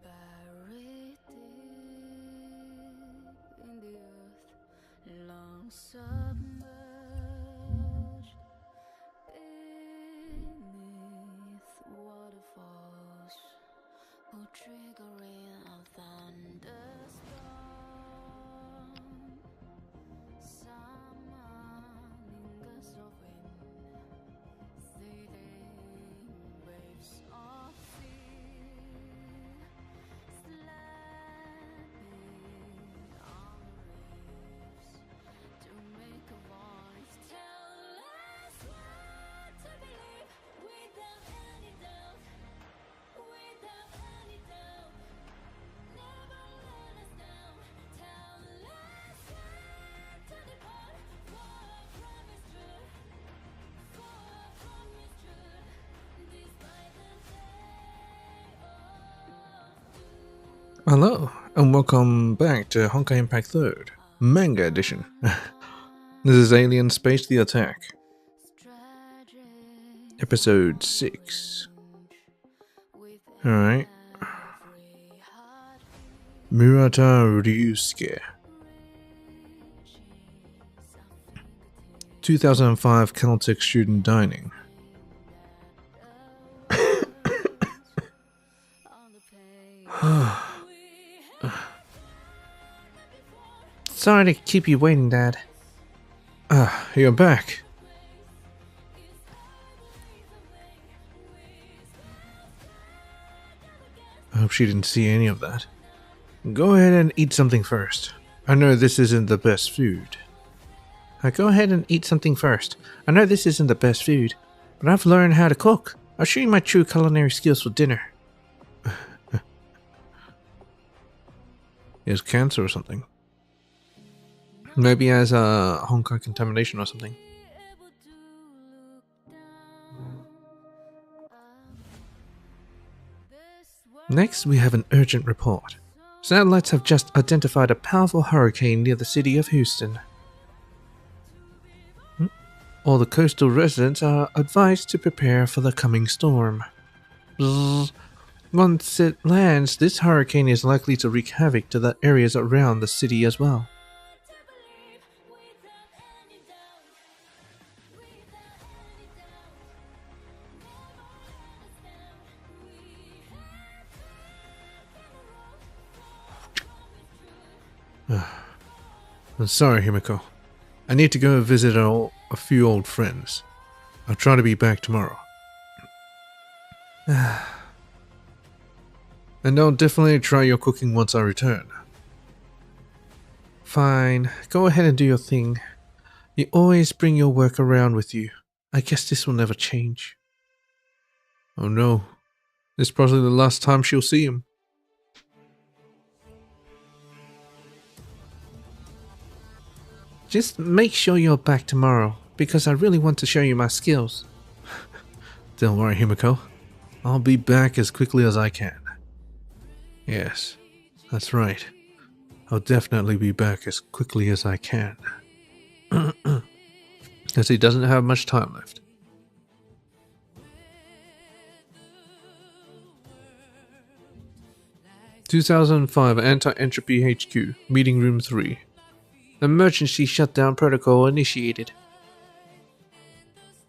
Buried deep in the earth, long submerged beneath waterfalls, who triggering a thunderstorm, summoning gusts of wind, seething waves of sea, slapping on reefs to make a voice tell us what to believe without any doubt, without any doubt. Never let us down. Tell us when to depart. For a promise true, for a promise true, despite the day of doom. Hello, and welcome back to Honkai Impact 3rd, Manga Edition. This is Alien Space the Attack, Episode 6. Alright. Murata Ryusuke. 2005 Caltech student dining. Sorry to keep you waiting, Dad. You're back. I hope she didn't see any of that. Go ahead and eat something first. I know this isn't the best food. Go ahead and eat something first. I know this isn't the best food, but I've learned how to cook. I'll show you my true culinary skills for dinner. He has cancer or something. Maybe he has a Honkai contamination or something. Next, we have an urgent report. Satellites have just identified a powerful hurricane near the city of Houston. All the coastal residents are advised to prepare for the coming storm. Bzzz. Once it lands, this hurricane is likely to wreak havoc to the areas around the city as well. I'm sorry, Himiko. I need to go visit a few old friends. I'll try to be back tomorrow. And I'll definitely try your cooking once I return. Fine, go ahead and do your thing. You always bring your work around with you. I guess this will never change. Oh no, this is probably the last time she'll see him. Just make sure you're back tomorrow, because I really want to show you my skills. Don't worry, Himiko. I'll be back as quickly as I can. Yes, that's right. I'll definitely be back as quickly as I can. Because he doesn't have much time left. "2005 Anti-Entropy HQ, Meeting Room 3. Emergency shutdown protocol initiated.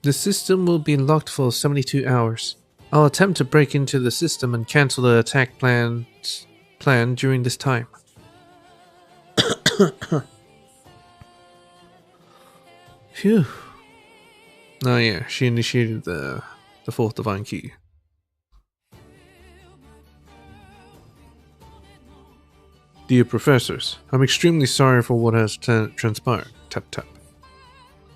The system will be locked for 72 hours. I'll attempt to break into the system and cancel the attack plan during this time." Phew. Oh yeah, she initiated the fourth divine key. "Dear professors, I'm extremely sorry for what has transpired. Tap tap.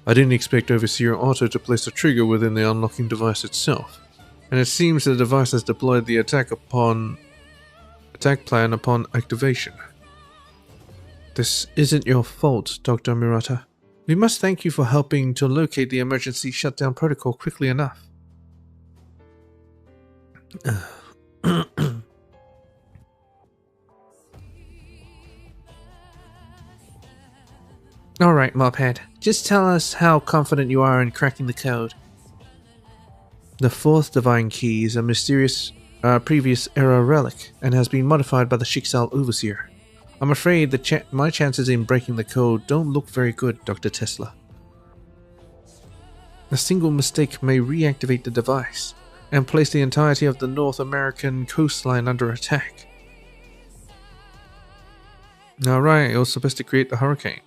I didn't expect Overseer Otto to place a trigger within the unlocking device itself, and it seems the device has deployed the attack plan upon activation. This isn't your fault, Dr. Murata. We must thank you for helping to locate the emergency shutdown protocol quickly enough." Alright, Mophead. Just tell us how confident you are in cracking the code. The fourth divine key is a mysterious previous era relic and has been modified by the Schicksal Overseer. I'm afraid that my chances in breaking the code don't look very good, Dr. Tesla. A single mistake may reactivate the device and place the entirety of the North American coastline under attack. Alright, it was supposed to create the hurricane.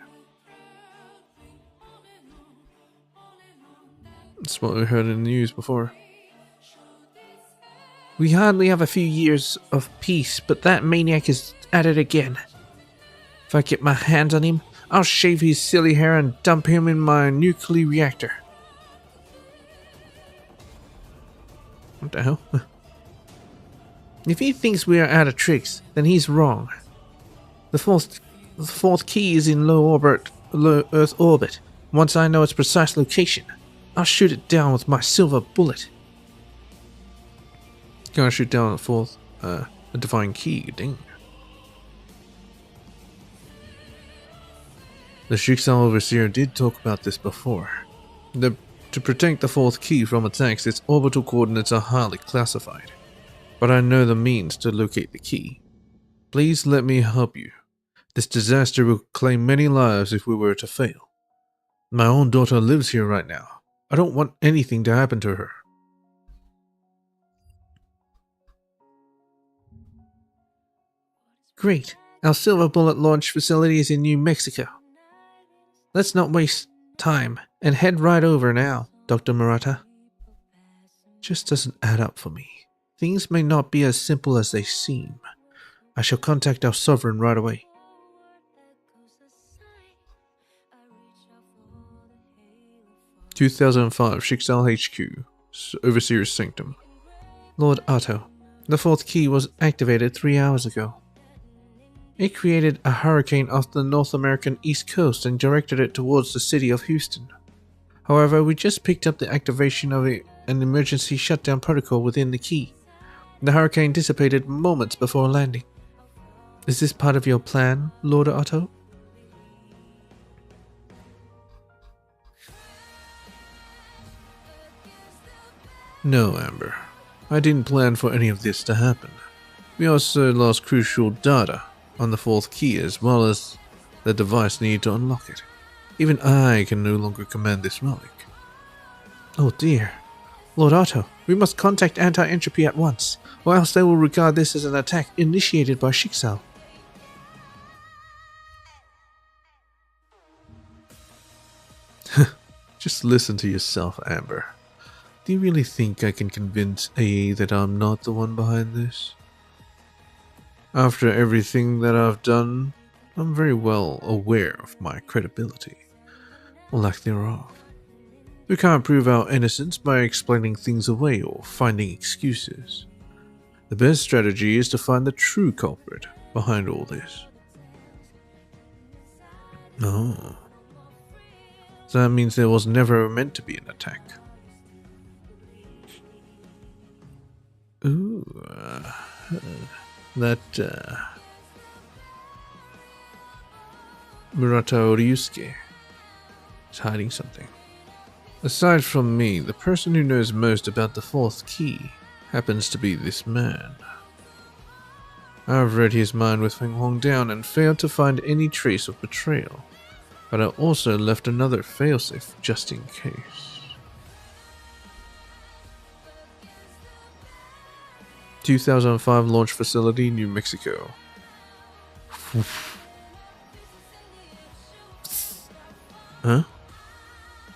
That's what we heard in the news before. We hardly have a few years of peace, but that maniac is at it again. If I get my hands on him, I'll shave his silly hair and dump him in my nuclear reactor. What the hell? If he thinks we are out of tricks, then he's wrong. The fourth key is in low Earth orbit. Once I know its precise location, I'll shoot it down with my silver bullet. Gonna shoot down a divine key, ding. The Schicksal Overseer did talk about this before. To protect the fourth key from attacks, its orbital coordinates are highly classified. But I know the means to locate the key. Please let me help you. This disaster will claim many lives if we were to fail. My own daughter lives here right now. I don't want anything to happen to her. Great. Our silver bullet launch facility is in New Mexico. Let's not waste time and head right over now, Dr. Murata. Just doesn't add up for me. Things may not be as simple as they seem. I shall contact our sovereign right away. "2005 Schicksal HQ, Overseer's Sanctum. Lord Otto, the fourth key was activated 3 hours ago. It created a hurricane off the North American East Coast and directed it towards the city of Houston. However, we just picked up the activation of an emergency shutdown protocol within the key. The hurricane dissipated moments before landing. Is this part of your plan, Lord Otto?" No, Amber. I didn't plan for any of this to happen. We also lost crucial data on the fourth key as well as the device needed to unlock it. Even I can no longer command this relic. Oh dear. Lord Otto, we must contact Anti-Entropy at once, or else they will regard this as an attack initiated by Schicksal. Just listen to yourself, Amber. Do you really think I can convince AA that I'm not the one behind this? After everything that I've done, I'm very well aware of my credibility, or lack thereof. We can't prove our innocence by explaining things away or finding excuses. The best strategy is to find the true culprit behind all this. Oh. So that means there was never meant to be an attack. Ooh, Murata Ryusuke is hiding something. Aside from me, the person who knows most about the fourth key happens to be this man. I've read his mind with Feng Hong down and failed to find any trace of betrayal, but I also left another failsafe just in case. 2005 launch facility, New Mexico. Huh?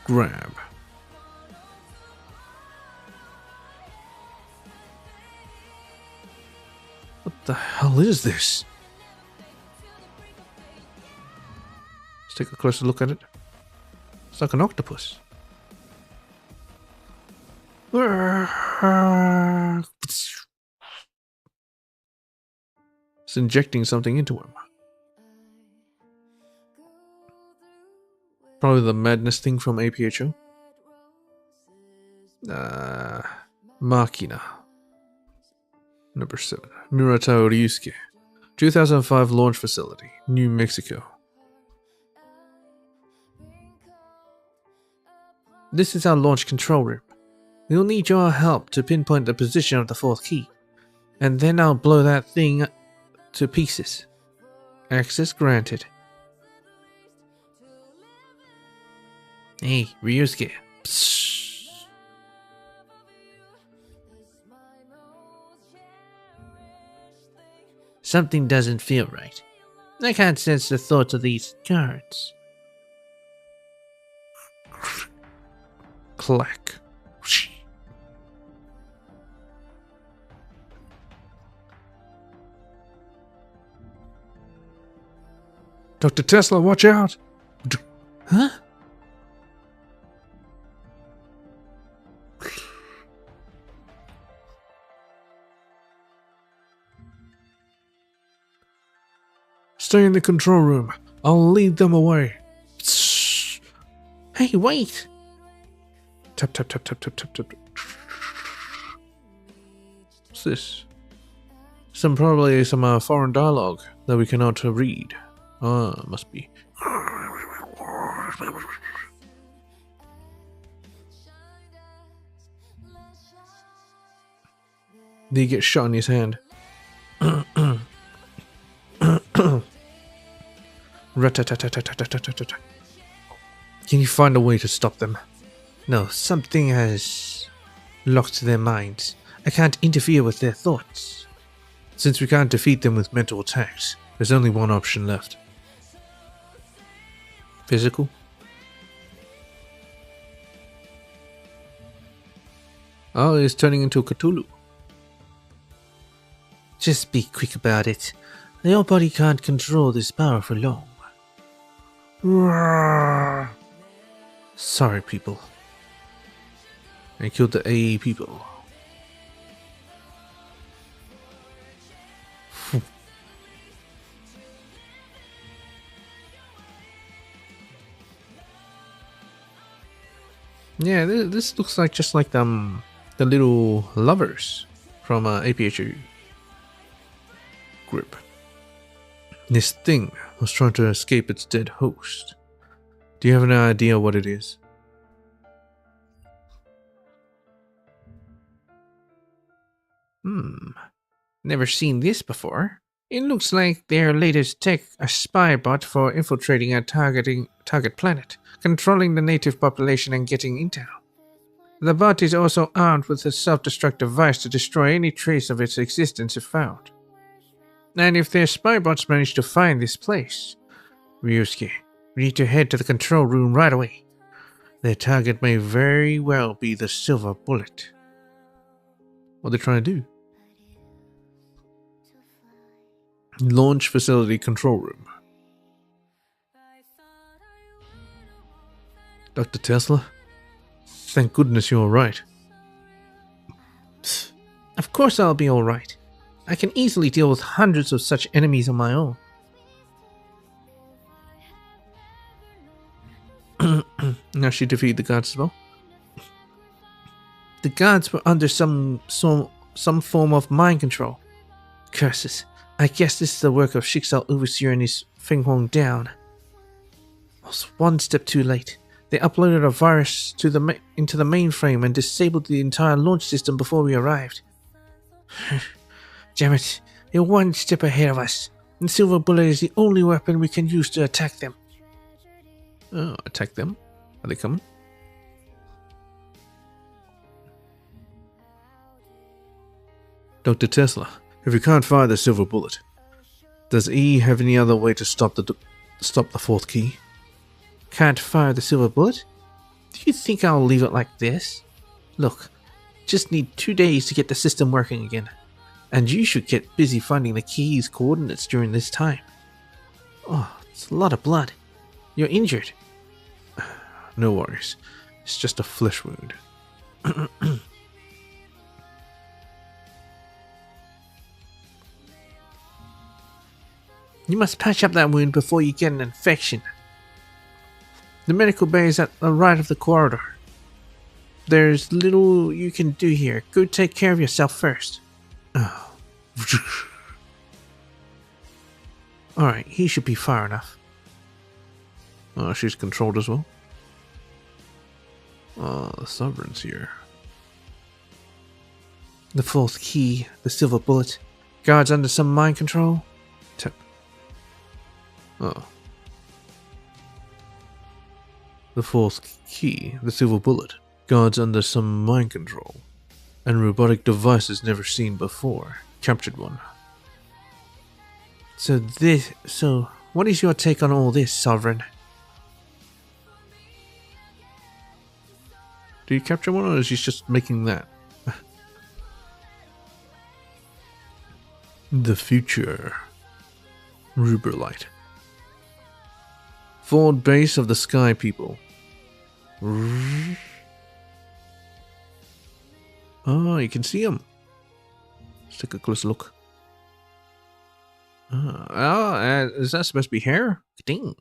Grab. What the hell is this? Let's take a closer look at it. It's like an octopus. It's injecting something into him. Probably the madness thing from APHO. Machina. Number 7. Murata Ryusuke. 2005 launch facility, New Mexico. This is our launch control room. We'll need your help to pinpoint the position of the fourth key, and then I'll blow that thing to pieces. Access granted. Hey, Ryusuke. Psst. Something doesn't feel right. I can't sense the thoughts of these guards. Clack. Dr. Tesla, watch out! Huh? Stay in the control room. I'll lead them away. Shh. Hey, wait! Tap, tap, tap, tap, tap, tap, tap. What's this? Probably some foreign dialogue that we cannot read. Ah, must be. Did he get shot in his hand? Rat-tat-tat-tat-tat-tat-tat-tat. Can you find a way to stop them? No, something has locked their minds. I can't interfere with their thoughts. Since we can't defeat them with mental attacks, there's only one option left. Physical? Oh, he's turning into a Cthulhu. Just be quick about it. Your body can't control this power for long. Roar. Sorry, people. I killed the AA people. Yeah, this looks like just like the little lovers from APHU group. This thing was trying to escape its dead host. Do you have an idea what it is? Never seen this before. It looks like their latest tech, a spy bot for infiltrating a target planet, controlling the native population and getting intel. The bot is also armed with a self-destruct device to destroy any trace of its existence if found. And if their spy bots manage to find this place, Ryusuke, we need to head to the control room right away. Their target may very well be the silver bullet. What are they trying to do? Launch facility control room. Dr. Tesla? Thank goodness you're alright. Of course I'll be alright. I can easily deal with hundreds of such enemies on my own. Now she defeated the guards as well. The guards were under some form of mind control. Curses. I guess this is the work of Schicksal Overseer and his Feng Huang down. I was one step too late. They uploaded a virus into the mainframe and disabled the entire launch system before we arrived. Damn it, they're one step ahead of us, and Silver Bullet is the only weapon we can use to attack them. Oh, attack them? Are they coming? Dr. Tesla, if you can't fire the Silver Bullet, does E have any other way to stop the fourth key? Can't fire the Silver Bullet? Do you think I'll leave it like this? Look, just need 2 days to get the system working again. And you should get busy finding the key's coordinates during this time. Oh, it's a lot of blood. You're injured. No worries. It's just a flesh wound. You must patch up that wound before you get an infection. The medical bay is at the right of the corridor. There's little you can do here. Go take care of yourself first. Oh. Alright, he should be far enough. Oh, she's controlled as well. Oh, the Sovereign's here. The fourth key, the silver bullet. Guards under some mind control? Tip. Oh. The fourth key, the silver bullet. Guards under some mind control. And robotic devices never seen before. Captured one. So what is your take on all this, Sovereign? Do you capture one, or is he just making that? The future. Ruberlight. Forward base of the Sky People. Oh, you can see them. Let's take a close look. Is that supposed to be hair? Ding.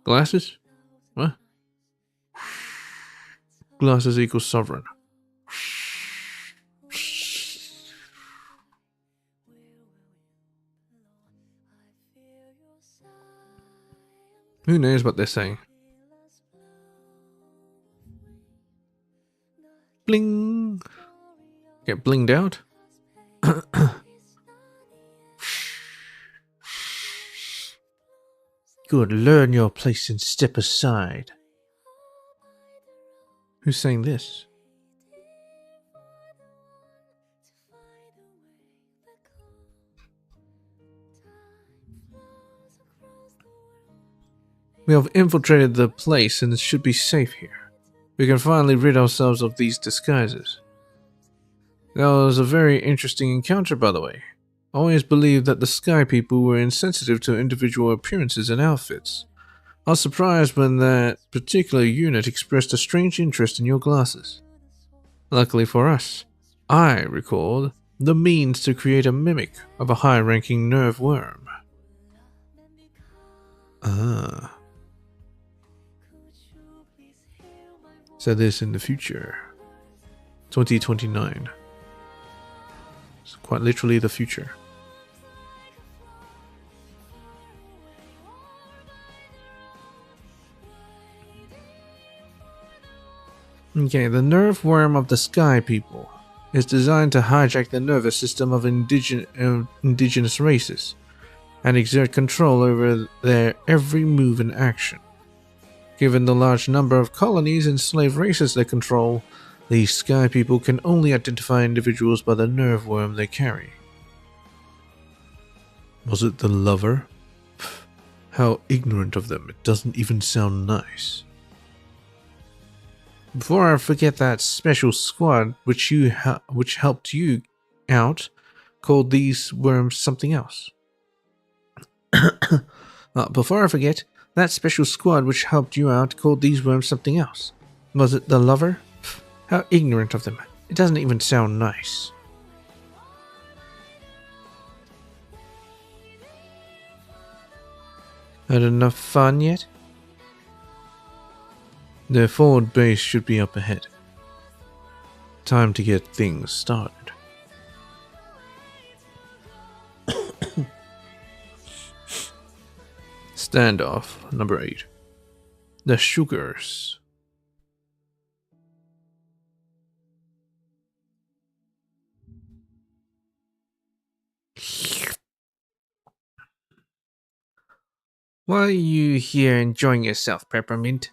Glasses? What? Glasses equals Sovereign. Who knows what they're saying? Bling! Get blinged out? Good, learn your place and step aside. Who's saying this? We have infiltrated the place and it should be safe here. We can finally rid ourselves of these disguises. That was a very interesting encounter, by the way. I always believed that the Sky People were insensitive to individual appearances and outfits. I was surprised when that particular unit expressed a strange interest in your glasses. Luckily for us, I recalled the means to create a mimic of a high-ranking nerve worm. Ah. So this in the future. 2029. It's quite literally the future. Okay, the nerve worm of the Sky People is designed to hijack the nervous system of indigenous races and exert control over their every move and action. Given the large number of colonies and slave races they control, these Sky People can only identify individuals by the nerve worm they carry. Was it the lover? How ignorant of them, it doesn't even sound nice. Before I forget, that special squad which helped you out called these worms something else. Before I forget, that special squad which helped you out called these worms something else. Was it the lover? How ignorant of them. It doesn't even sound nice. Had enough fun yet? Their forward base should be up ahead. Time to get things started. Standoff number 8. The Sugars. Why are you here enjoying yourself, Peppermint?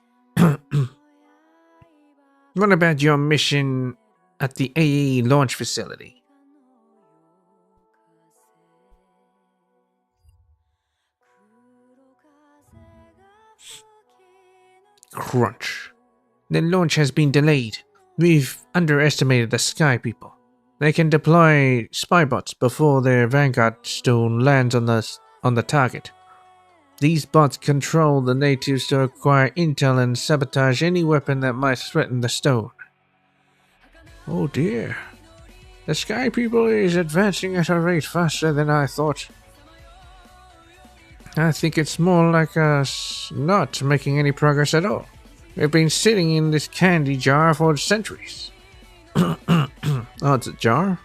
What about your mission at the AE launch facility? Crunch. The launch has been delayed. We've underestimated the Sky People. They can deploy spy bots before their Vanguard stone lands on the target. These bots control the natives to acquire intel and sabotage any weapon that might threaten the stone. Oh dear. The Sky People is advancing at a rate faster than I thought. I think it's more like us not making any progress at all. We've been sitting in this candy jar for centuries. Oh, it's a jar?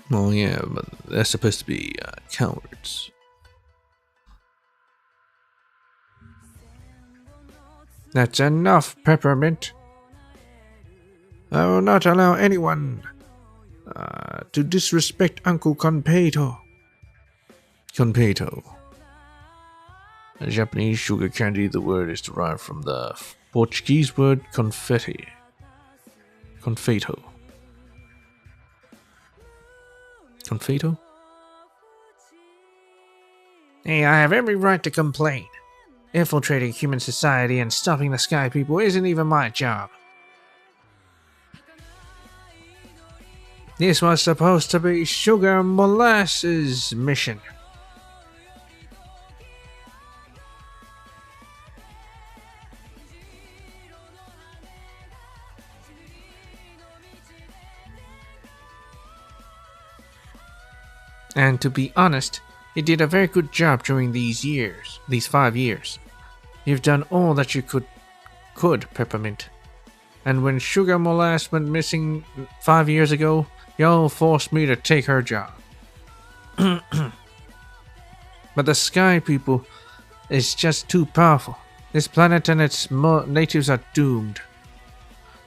Well, yeah, but they're supposed to be cowards. That's enough, Peppermint. I will not allow anyone to disrespect Uncle Conpeito. Conpeito. In Japanese sugar candy, the word is derived from the Portuguese word confetti. Confeito. Confeito? Hey, I have every right to complain. Infiltrating human society and stopping the Sky People isn't even my job. This was supposed to be Sugar Molasses' mission. And to be honest, you did a very good job during these 5 years. You've done all that you could, Peppermint. And when Sugar Molasses went missing 5 years ago, y'all forced me to take her job. But the Sky People is just too powerful. This planet and its natives are doomed.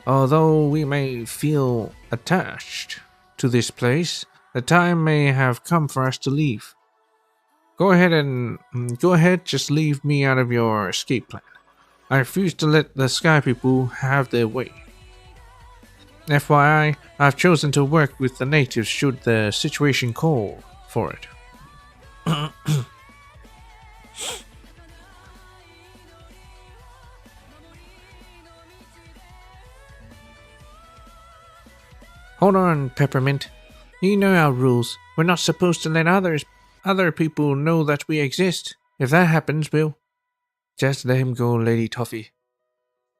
Although we may feel attached to this place, the time may have come for us to leave. Go ahead, just leave me out of your escape plan. I refuse to let the Sky People have their way. FYI, I've chosen to work with the natives should the situation call for it. Hold on, Peppermint. You know our rules. We're not supposed to let other people know that we exist. If that happens, we'll... Just let him go, Lady Toffee.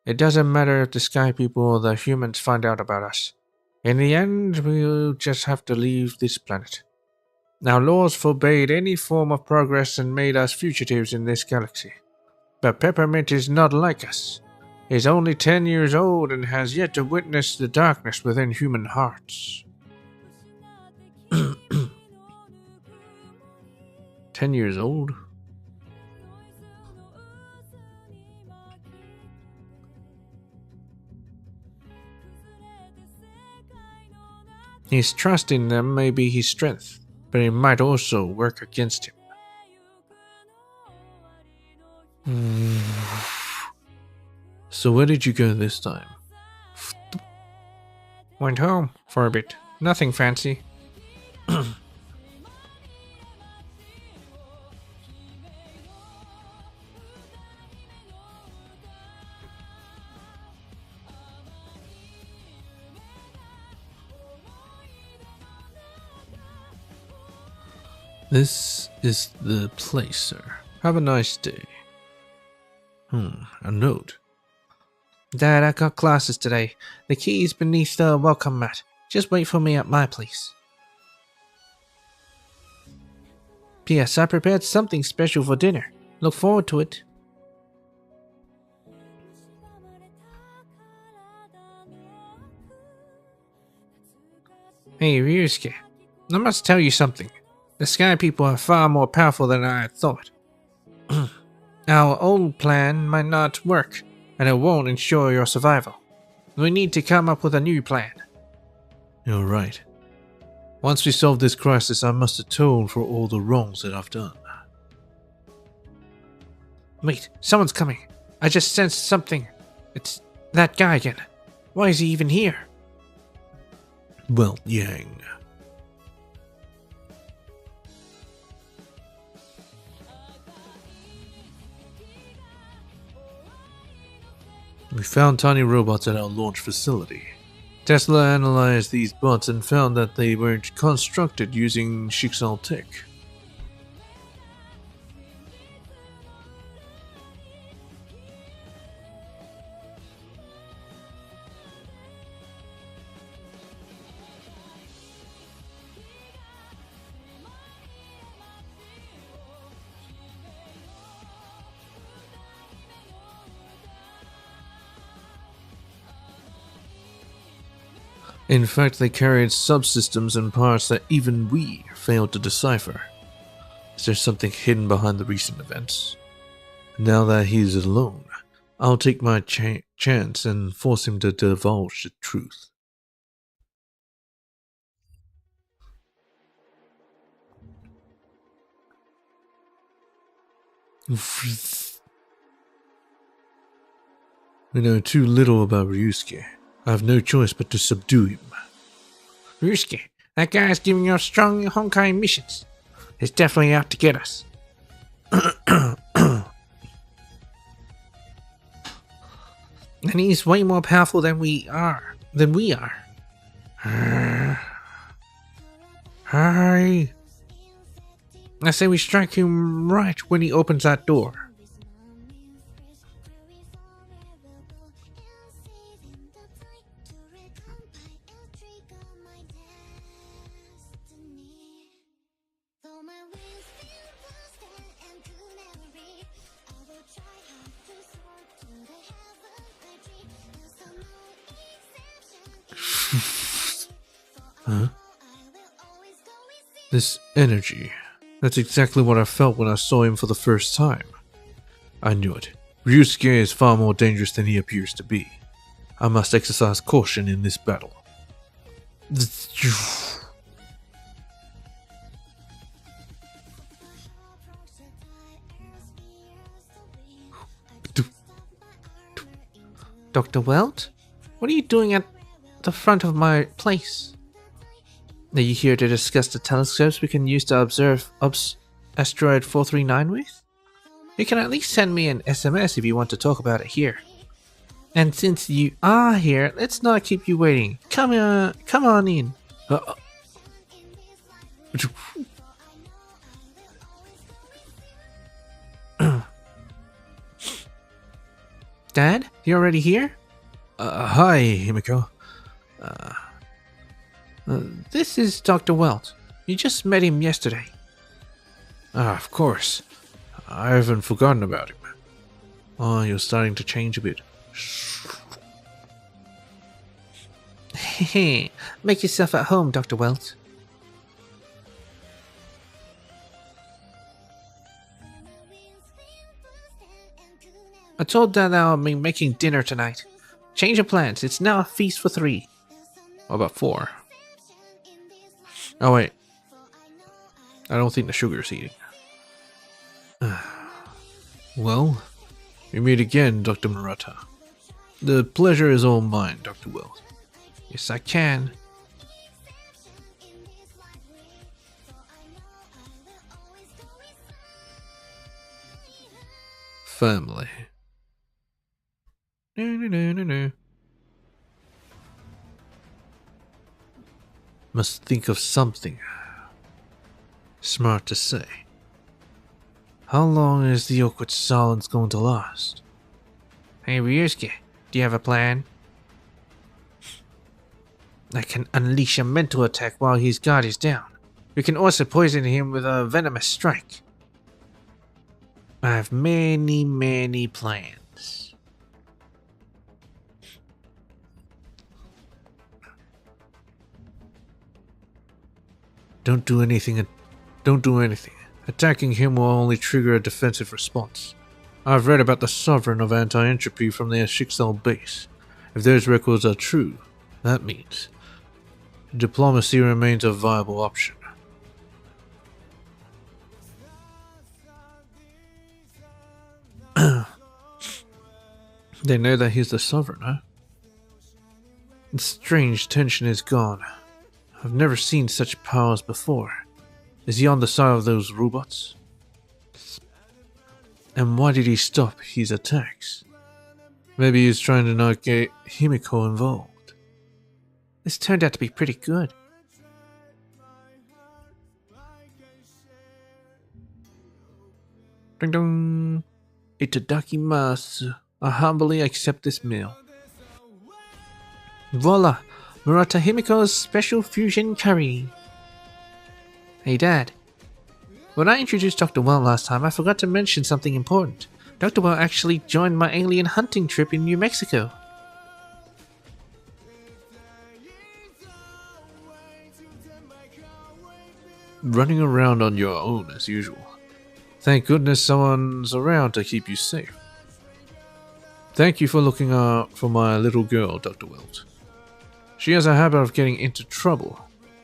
It doesn't matter if the Sky People or the humans find out about us. In the end, we'll just have to leave this planet. Our laws forbade any form of progress and made us fugitives in this galaxy. But Peppermint is not like us. He's only 10 years old and has yet to witness the darkness within human hearts. 10 years old? His trust in them may be his strength, but it might also work against him. So where did you go this time? Went home for a bit. Nothing fancy. This is the place, sir. Have a nice day. A note. Dad, I got classes today. The key's beneath the welcome mat. Just wait for me at my place. P.S. I prepared something special for dinner. Look forward to it. Hey, Ryusuke. I must tell you something. The Sky People are far more powerful than I had thought. Our old plan might not work, and it won't ensure your survival. We need to come up with a new plan. You're right. Once we solve this crisis, I must atone for all the wrongs that I've done. Wait, someone's coming. I just sensed something. It's that guy again. Why is he even here? Well, Yang. We found tiny robots at our launch facility. Tesla analyzed these bots and found that they were constructed using Shixal tech. In fact, they carried subsystems and parts that even we failed to decipher. Is there something hidden behind the recent events? Now that he's alone, I'll take my chance and force him to divulge the truth. We know too little about Ryusuke. I have no choice but to subdue him. Ryusuke, that guy's giving us strong Honkai missions. He's definitely out to get us. And he's way more powerful than we are. Hi. I say we strike him right when he opens that door. Huh? This energy. That's exactly what I felt when I saw him for the first time. I knew it. Ryusuke is far more dangerous than he appears to be. I must exercise caution in this battle. Dr. Welt? What are you doing at the front of my place? Are you here to discuss the telescopes we can use to observe asteroid 439 with? You can at least send me an SMS if you want to talk about it here. And since you are here, let's not keep you waiting. Come on in. Dad, you already here? Hi, Himiko. This is Dr. Welt. You just met him yesterday. Of course. I haven't forgotten about him. Oh, you're starting to change a bit. Hehe. Make yourself at home, Dr. Welt. I told Dad that I'll be making dinner tonight. Change of plans. It's now a feast for 3. What about 4? Oh wait. I don't think the sugar's eating. Well, we meet again, Dr. Murata. The pleasure is all mine, Dr. Welt. Yes, I can. Family. No. Must think of something smart to say. How long is the awkward silence going to last? Hey Ryusuke, do you have a plan? I can unleash a mental attack while his guard is down. We can also poison him with a venomous strike. I have many plans. Don't do anything. Attacking him will only trigger a defensive response. I've read about the Sovereign of Anti-Entropy from their Shixel base. If those records are true, that means diplomacy remains a viable option. They know that he's the Sovereign, huh? The strange tension is gone. I've never seen such powers before. Is he on the side of those robots? And why did he stop his attacks? Maybe he's trying to not get Himiko involved. This turned out to be pretty good. Ding dong. Itadakimasu. I humbly accept this meal. Voila! Murata Himiko's special fusion curry. Hey Dad. When I introduced Dr. Welt last time, I forgot to mention something important. Dr. Welt actually joined my alien hunting trip in New Mexico. running around on your own as usual. Thank goodness someone's around to keep you safe. Thank you for looking out for my little girl, Dr. Wilt. She has a habit of getting into trouble.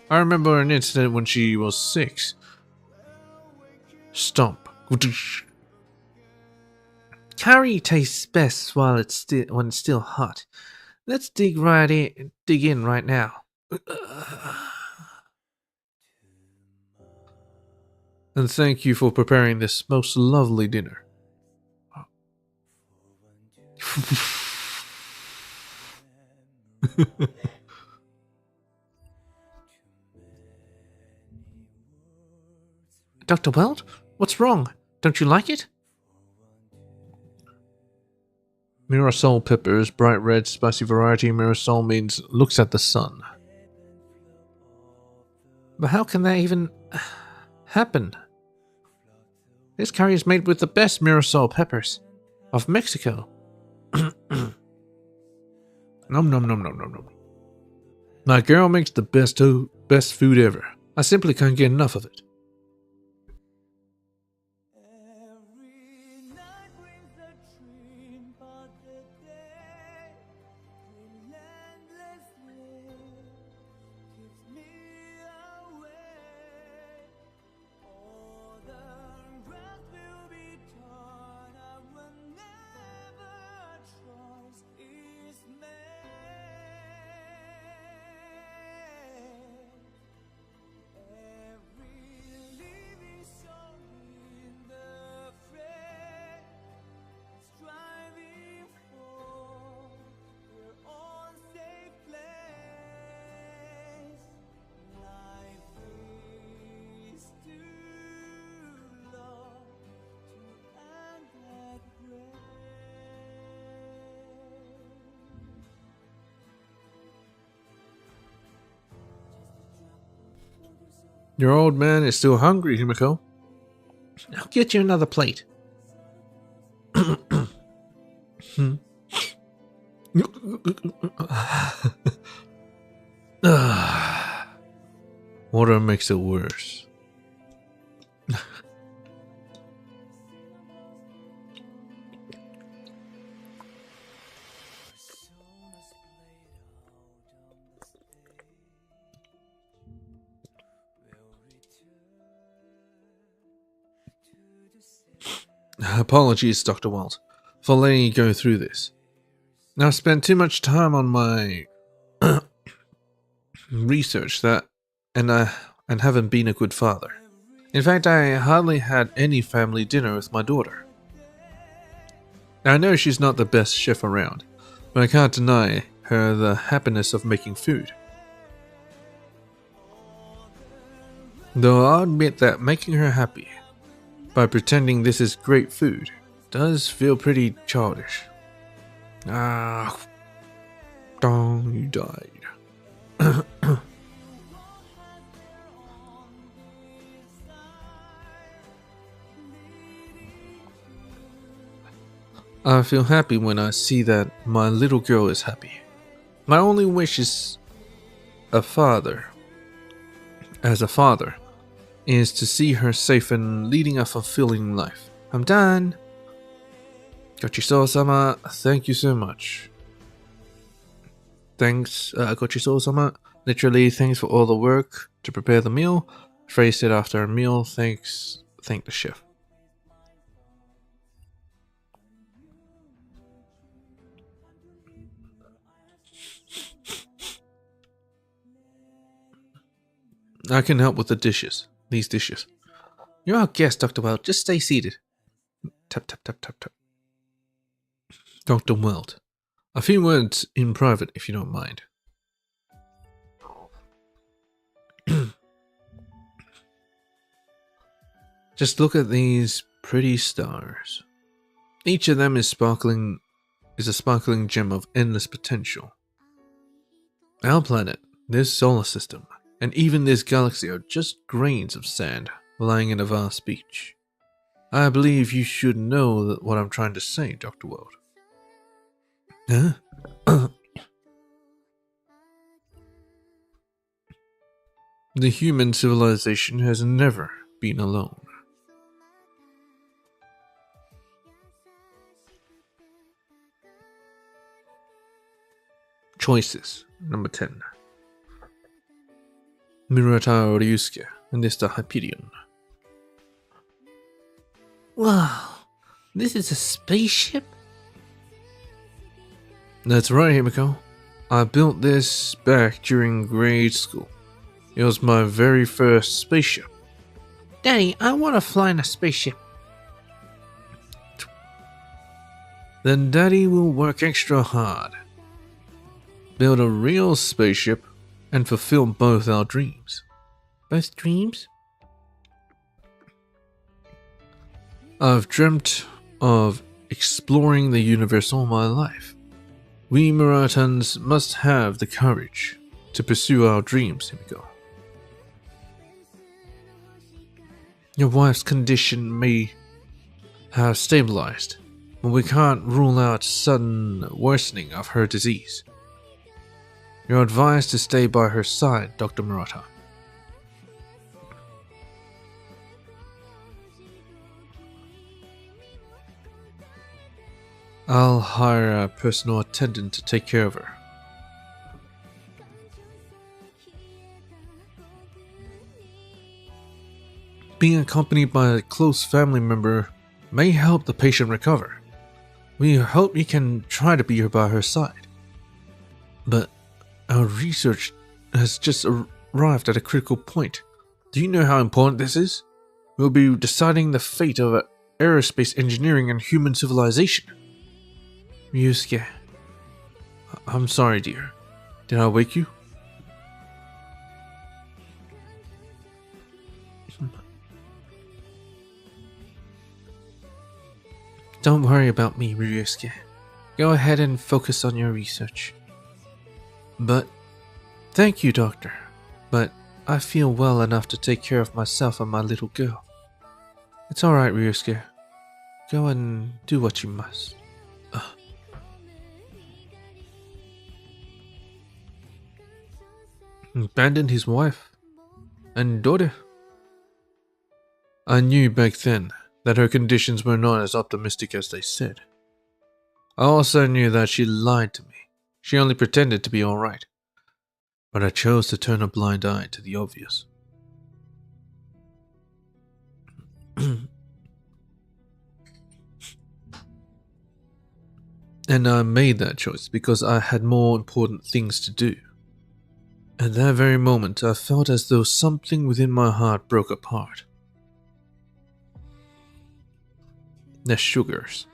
I remember an incident when she was 6. Stomp. Curry tastes best while when it's still hot. Let's dig in right now. And thank you for preparing this most lovely dinner. Dr. Weld, what's wrong? Don't you like it? Mirasol peppers, bright red, spicy variety. Mirasol means looks at the sun. But how can that even happen? This curry is made with the best Mirasol peppers of Mexico. Nom nom nom nom nom nom. My girl makes the best food ever. I simply can't get enough of it. Your old man is still hungry, Himiko. I'll get you another plate. Water makes it worse. Apologies, Dr. Walt, for letting you go through this. I've spent too much time on my research and haven't been a good father. In fact, I hardly had any family dinner with my daughter. I know she's not the best chef around, but I can't deny her the happiness of making food. Though I'll admit that making her happy by pretending this is great food does feel pretty childish. Ah, dong, you died. I feel happy when I see that my little girl is happy. My only wish is as a father, is to see her safe and leading a fulfilling life. I'm done. Gochiso-sama, thank you so much. Thanks, Gochiso-sama. Literally, thanks for all the work to prepare the meal. Phrase it after a meal, thank the chef. I can help with the dishes. These dishes. You're our guest, Dr. Weld. Just stay seated. Tap, tap, tap, tap, tap. Dr. Weld. A few words in private, if you don't mind. Just look at these pretty stars. Each of them is a sparkling gem of endless potential. Our planet, this solar system, and even this galaxy are just grains of sand lying in a vast beach. I believe you should know what I'm trying to say, Dr. Weld. Huh? The human civilization has never been alone. Choices. Number 10. Murata Ryusuke and the Hyperion. Wow, this is a spaceship? That's right, Himiko. I built this back during grade school. It was my very first spaceship. Daddy, I want to fly in a spaceship. Then Daddy will work extra hard. Build a real spaceship and fulfill both our dreams. Both dreams? I've dreamt of exploring the universe all my life. We Muratans must have the courage to pursue our dreams, Himiko. Your wife's condition may have stabilized, but we can't rule out sudden worsening of her disease. You're advised to stay by her side, Dr. Murata. I'll hire a personal attendant to take care of her. Being accompanied by a close family member may help the patient recover. We hope you can try to be by her side. But our research has just arrived at a critical point. Do you know how important this is? We'll be deciding the fate of aerospace engineering and human civilization. Ryusuke, I'm sorry, dear. Did I wake you? Don't worry about me, Ryusuke. Go ahead and focus on your research. But, thank you, Doctor. But I feel well enough to take care of myself and my little girl. It's alright, Ryusuke. Go and do what you must. Abandoned his wife and daughter. I knew back then that her conditions were not as optimistic as they said. I also knew that she lied to me. She only pretended to be alright. But I chose to turn a blind eye to the obvious. And I made that choice because I had more important things to do. At that very moment, I felt as though something within my heart broke apart. The sugars.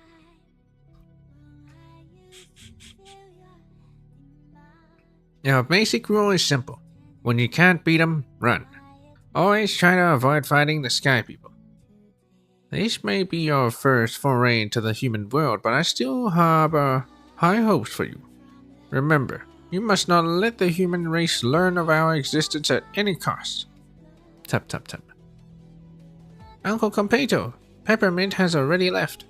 Our basic rule is simple. When you can't beat them, run. Always try to avoid fighting the sky people. This may be your first foray into the human world, but I still harbor high hopes for you. Remember, you must not let the human race learn of our existence at any cost. Tap, tap, tap. Uncle Competo, Peppermint has already left.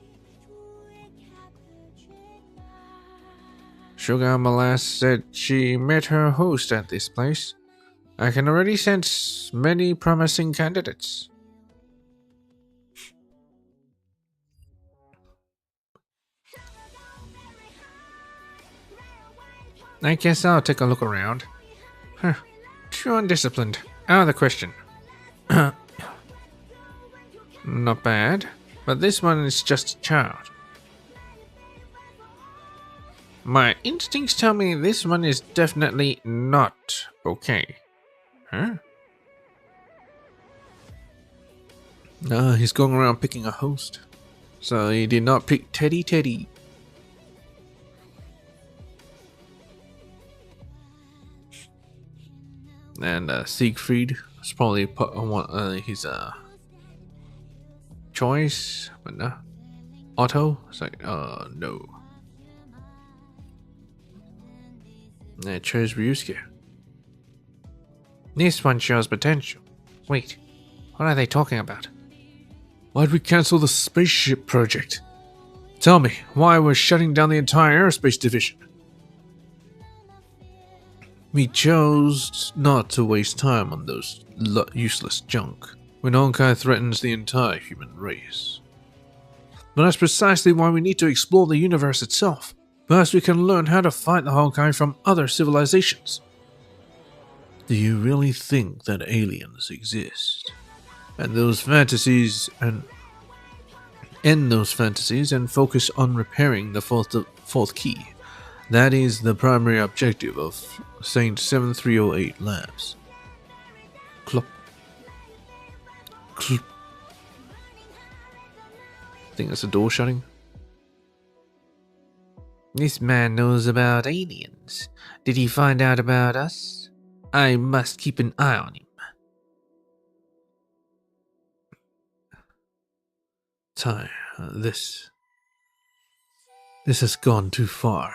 Sugar Molasses said she met her host at this place. I can already sense many promising candidates. I guess I'll take a look around. Huh. Too undisciplined. Out of the question. Not bad, but this one is just a child. My instincts tell me this one is definitely not okay. Huh? Nah, he's going around picking a host. So he did not pick Teddy. And Siegfried is probably his choice, but no. Otto? It's like, no. I chose Ryusuke. This one shows potential. Wait, what are they talking about? Why'd we cancel the spaceship project? Tell me, why we're shutting down the entire aerospace division? We chose not to waste time on those useless junk when Honkai threatens the entire human race. But that's precisely why we need to explore the universe itself. First, we can learn how to fight the Honkai from other civilizations. Do you really think that aliens exist? And those fantasies and end those fantasies and focus on repairing the fourth key. That is the primary objective of Saint 7308 Labs. Clop. Clop. I think that's the door shutting. This man knows about aliens. Did he find out about us? I must keep an eye on him. Tai, this has gone too far.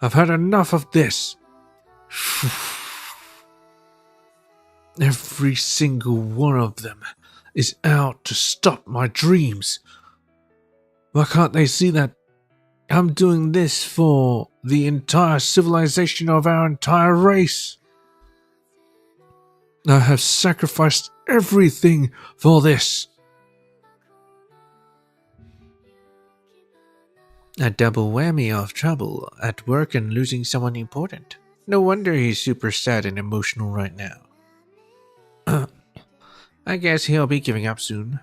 I've had enough of this. Every single one of them is out to stop my dreams. Why can't they see that I'm doing this for the entire civilization of our entire race? I have sacrificed everything for this. A double whammy of trouble at work and losing someone important. No wonder he's super sad and emotional right now. I guess he'll be giving up soon.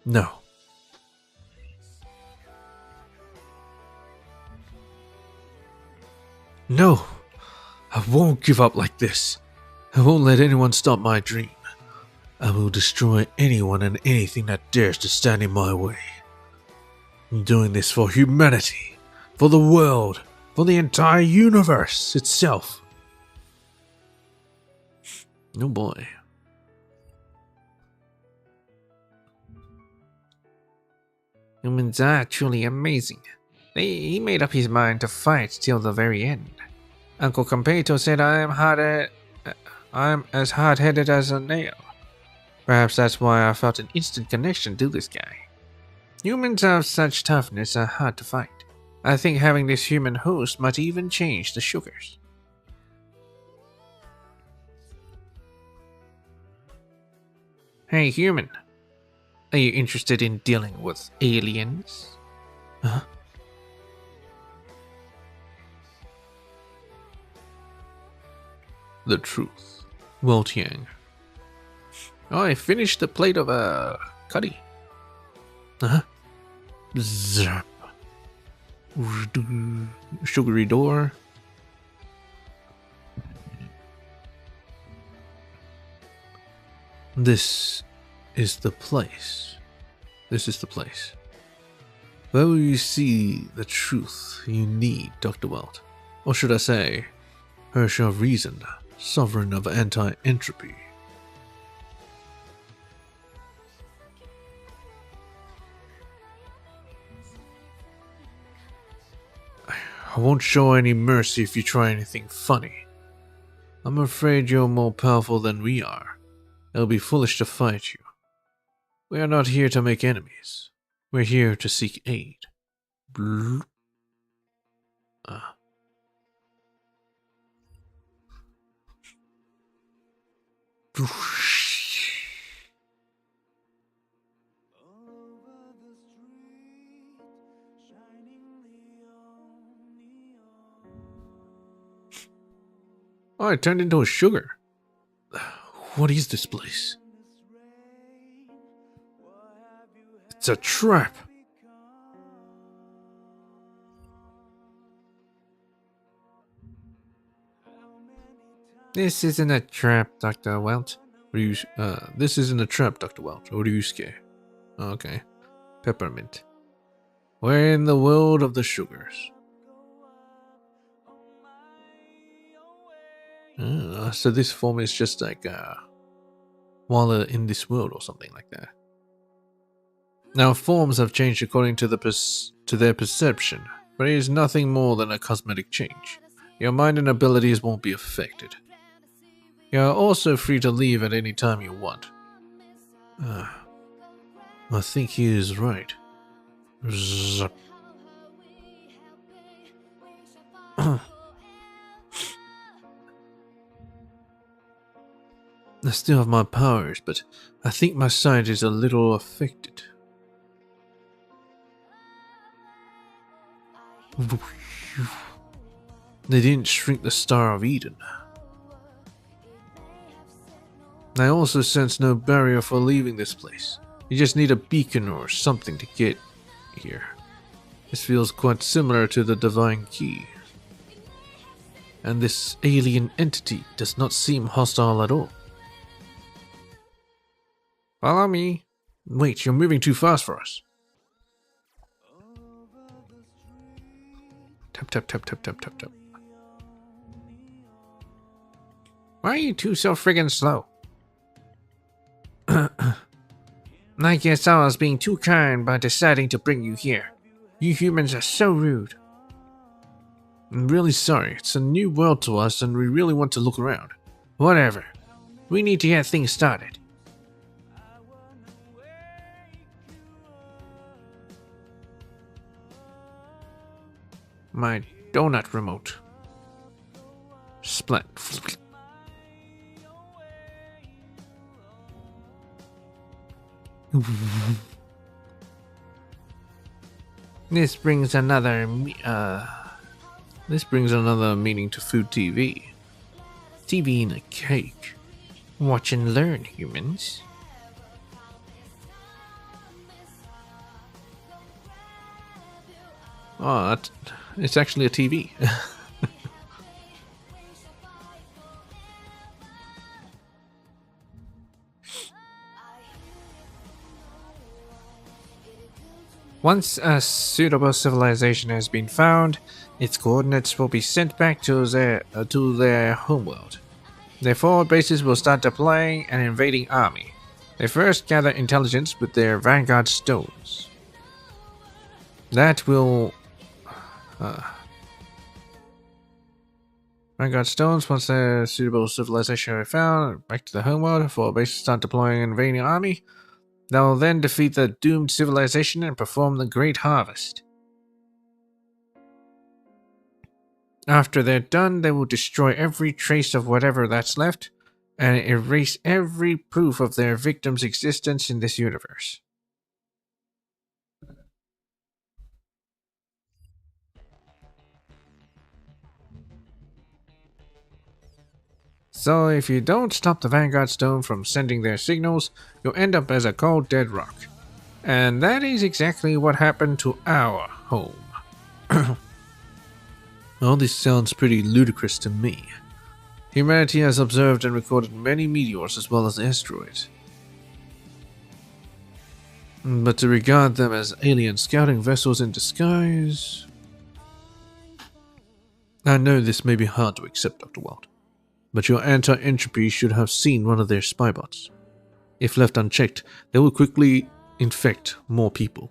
No. No, I won't give up like this. I won't let anyone stop my dream. I will destroy anyone and anything that dares to stand in my way. I'm doing this for humanity, for the world, for the entire universe itself. Oh boy. Humans are truly amazing. He made up his mind to fight till the very end. Uncle Campeto said I'm as hard-headed as a nail. Perhaps that's why I felt an instant connection to this guy. Humans of such toughness are hard to fight. I think having this human host might even change the sugars. Hey human, are you interested in dealing with aliens? Huh? The truth. Well, Tiang. Oh, I finished the plate of curry. Huh? Zap. Sugary door. This is the place. This is the place. Where will you see the truth you need, Dr. Welt? Or should I say, Herrscher of Reason, Sovereign of Anti-Entropy. I won't show any mercy if you try anything funny. I'm afraid you're more powerful than we are. It'll be foolish to fight you. We are not here to make enemies. We're here to seek aid. Bloop. Oh, it turned into a sugar. What is this place? It's a trap. This isn't a trap, Dr. Welt. This isn't a trap, Dr. Welch. What are you scared? Okay. Peppermint. We're in the world of the sugars. So this form is just like while they're in this world or something like that. Now forms have changed according to their perception, but it is nothing more than a cosmetic change. Your mind and abilities won't be affected. You are also free to leave at any time you want. I think he is right. Zap. I still have my powers, but I think my sight is a little affected. They didn't shrink the Star of Eden. I also sense no barrier for leaving this place. You just need a beacon or something to get here. This feels quite similar to the Divine Key. And this alien entity does not seem hostile at all. Follow me. Wait, you're moving too fast for us. Tap, tap, tap, tap, tap, tap, tap. Why are you two so friggin' slow? I guess I was being too kind by deciding to bring you here. You humans are so rude. I'm really sorry. It's a new world to us and we really want to look around. Whatever. We need to get things started. My donut remote. Splat. This brings another meaning to food TV. TV in a cake. Watch and learn, humans. Oh, it's actually a TV. Once a suitable civilization has been found, its coordinates will be sent back to their homeworld. Their forward bases will start deploying an invading army. They first gather intelligence with their Vanguard stones. That will... Vanguard stones, once a suitable civilization are found, back to the homeworld, forward bases start deploying an invading army. They will then defeat the doomed civilization and perform the Great Harvest. After they're done, they will destroy every trace of whatever that's left and erase every proof of their victim's existence in this universe. So if you don't stop the Vanguard Stone from sending their signals, you'll end up as a cold dead rock. And that is exactly what happened to our home. All this sounds pretty ludicrous to me. Humanity has observed and recorded many meteors as well as asteroids. But to regard them as alien scouting vessels in disguise... I know this may be hard to accept, Dr. Wild, but your anti-entropy should have seen one of their spy bots. If left unchecked, they will quickly infect more people.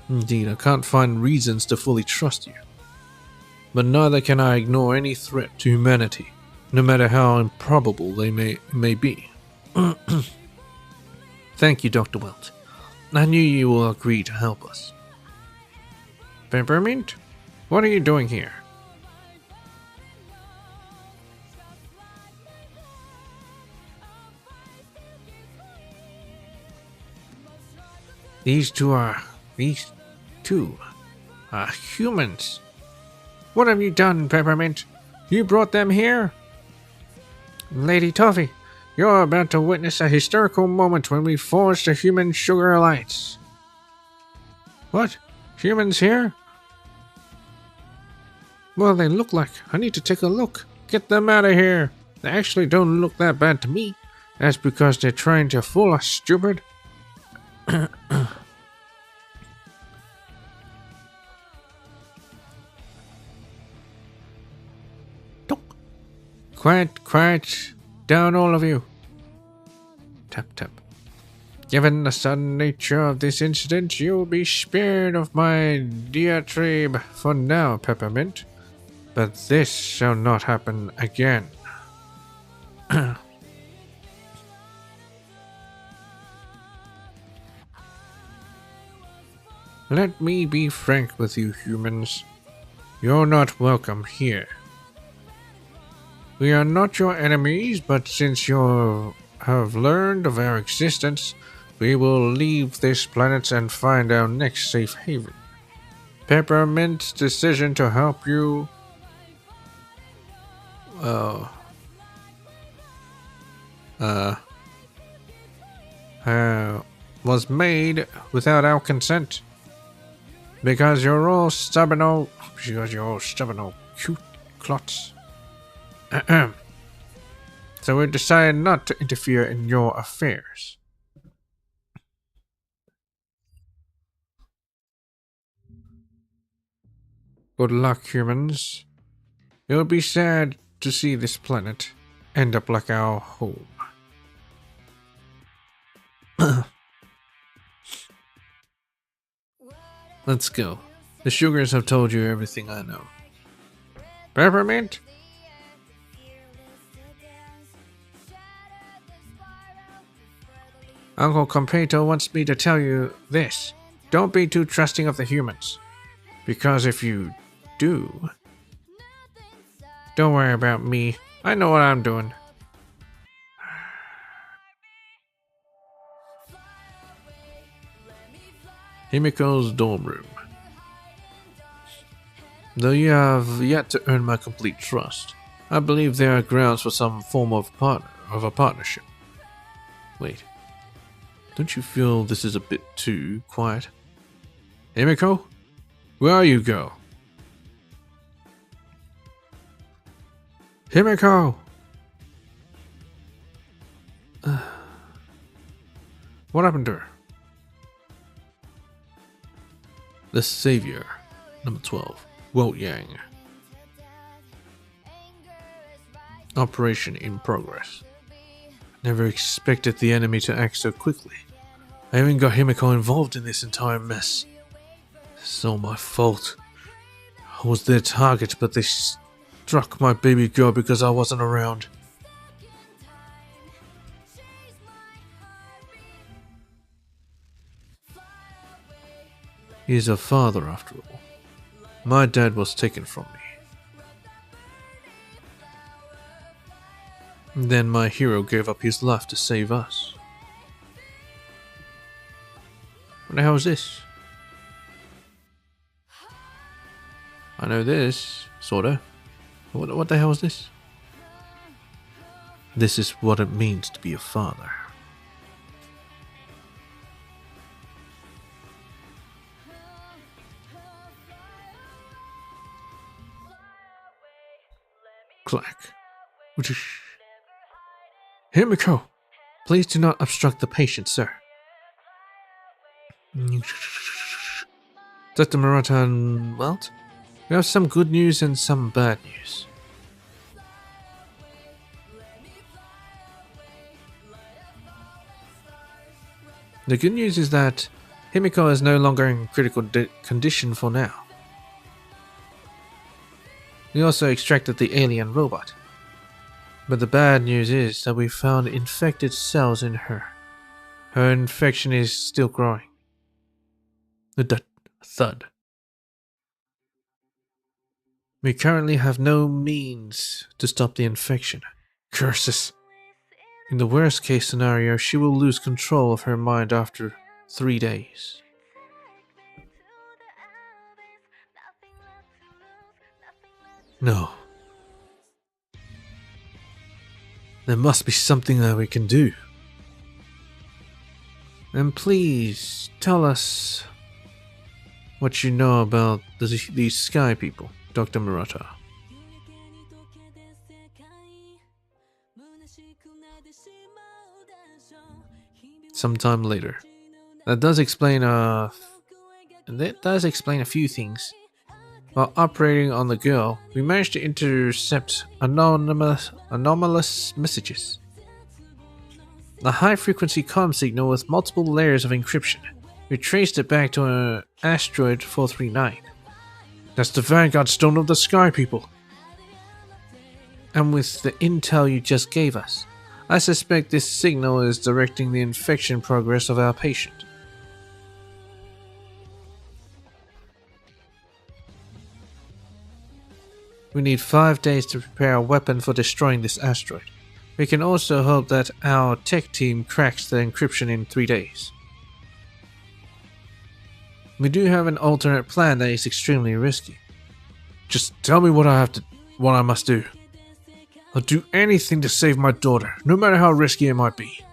Indeed, I can't find reasons to fully trust you. But neither can I ignore any threat to humanity, no matter how improbable they may be. Thank you, Dr. Wilt. I knew you will agree to help us. Peppermint? What are you doing here? These two are humans. What have you done, Peppermint? You brought them here? Lady Toffee, you're about to witness a historical moment when we forged a human sugar alliance. What? Humans here? Well, they look like. I need to take a look. Get them out of here. They actually don't look that bad to me. That's because they're trying to fool us, stupid. Quiet, quiet. Down, all of you. Tap, tap. Given the sudden nature of this incident, you'll be spared of my diatribe for now, Peppermint. But this shall not happen again. Let me be frank with you humans. You're not welcome here. We are not your enemies, but since you have learned of our existence, we will leave this planet and find our next safe haven. Peppermint's decision to help you was made without our consent. Because you're all stubborn old cute clots. So we decided not to interfere in your affairs. Good luck, humans. It would be sad to see this planet end up like our home. Let's go. The sugars have told you everything I know. Peppermint? Uncle Competo wants me to tell you this. Don't be too trusting of the humans. Because if you do... Don't worry about me. I know what I'm doing. Himiko's dorm room. Though you have yet to earn my complete trust, I believe there are grounds for some form of a partnership. Wait, don't you feel this is a bit too quiet? Himiko? Where are you go? Himiko! What happened to her? The Savior, number 12, Wo Yang. Operation in progress. Never expected the enemy to act so quickly. I even got Himiko involved in this entire mess. It's all my fault. I was their target, but they struck my baby girl because I wasn't around. He is a father after all. My dad was taken from me. Then my hero gave up his life to save us. What the hell is this? I know this, sorta. What the hell is this? This is what it means to be a father. Clack. Himiko! Please do not obstruct the patient, sir. Dr. Murata and Welt? We have some good news and some bad news. The good news is that Himiko is no longer in critical condition for now. We also extracted the alien robot. But the bad news is that we found infected cells in her. Her infection is still growing. The thud. We currently have no means to stop the infection. Curses. In the worst case scenario, she will lose control of her mind after 3 days. No. There must be something that we can do. And please tell us what you know about these sky people, Dr. Murata. Sometime later. That does explain a few things. While operating on the girl, we managed to intercept anomalous messages. A high-frequency comm signal with multiple layers of encryption. We traced it back to an asteroid 439. That's the Vanguard Stone of the Sky People. And with the intel you just gave us, I suspect this signal is directing the infection progress of our patient. We need 5 days to prepare a weapon for destroying this asteroid. We can also hope that our tech team cracks the encryption in 3 days. We do have an alternate plan that is extremely risky. Just tell me what I must do. I'll do anything to save my daughter, no matter how risky it might be.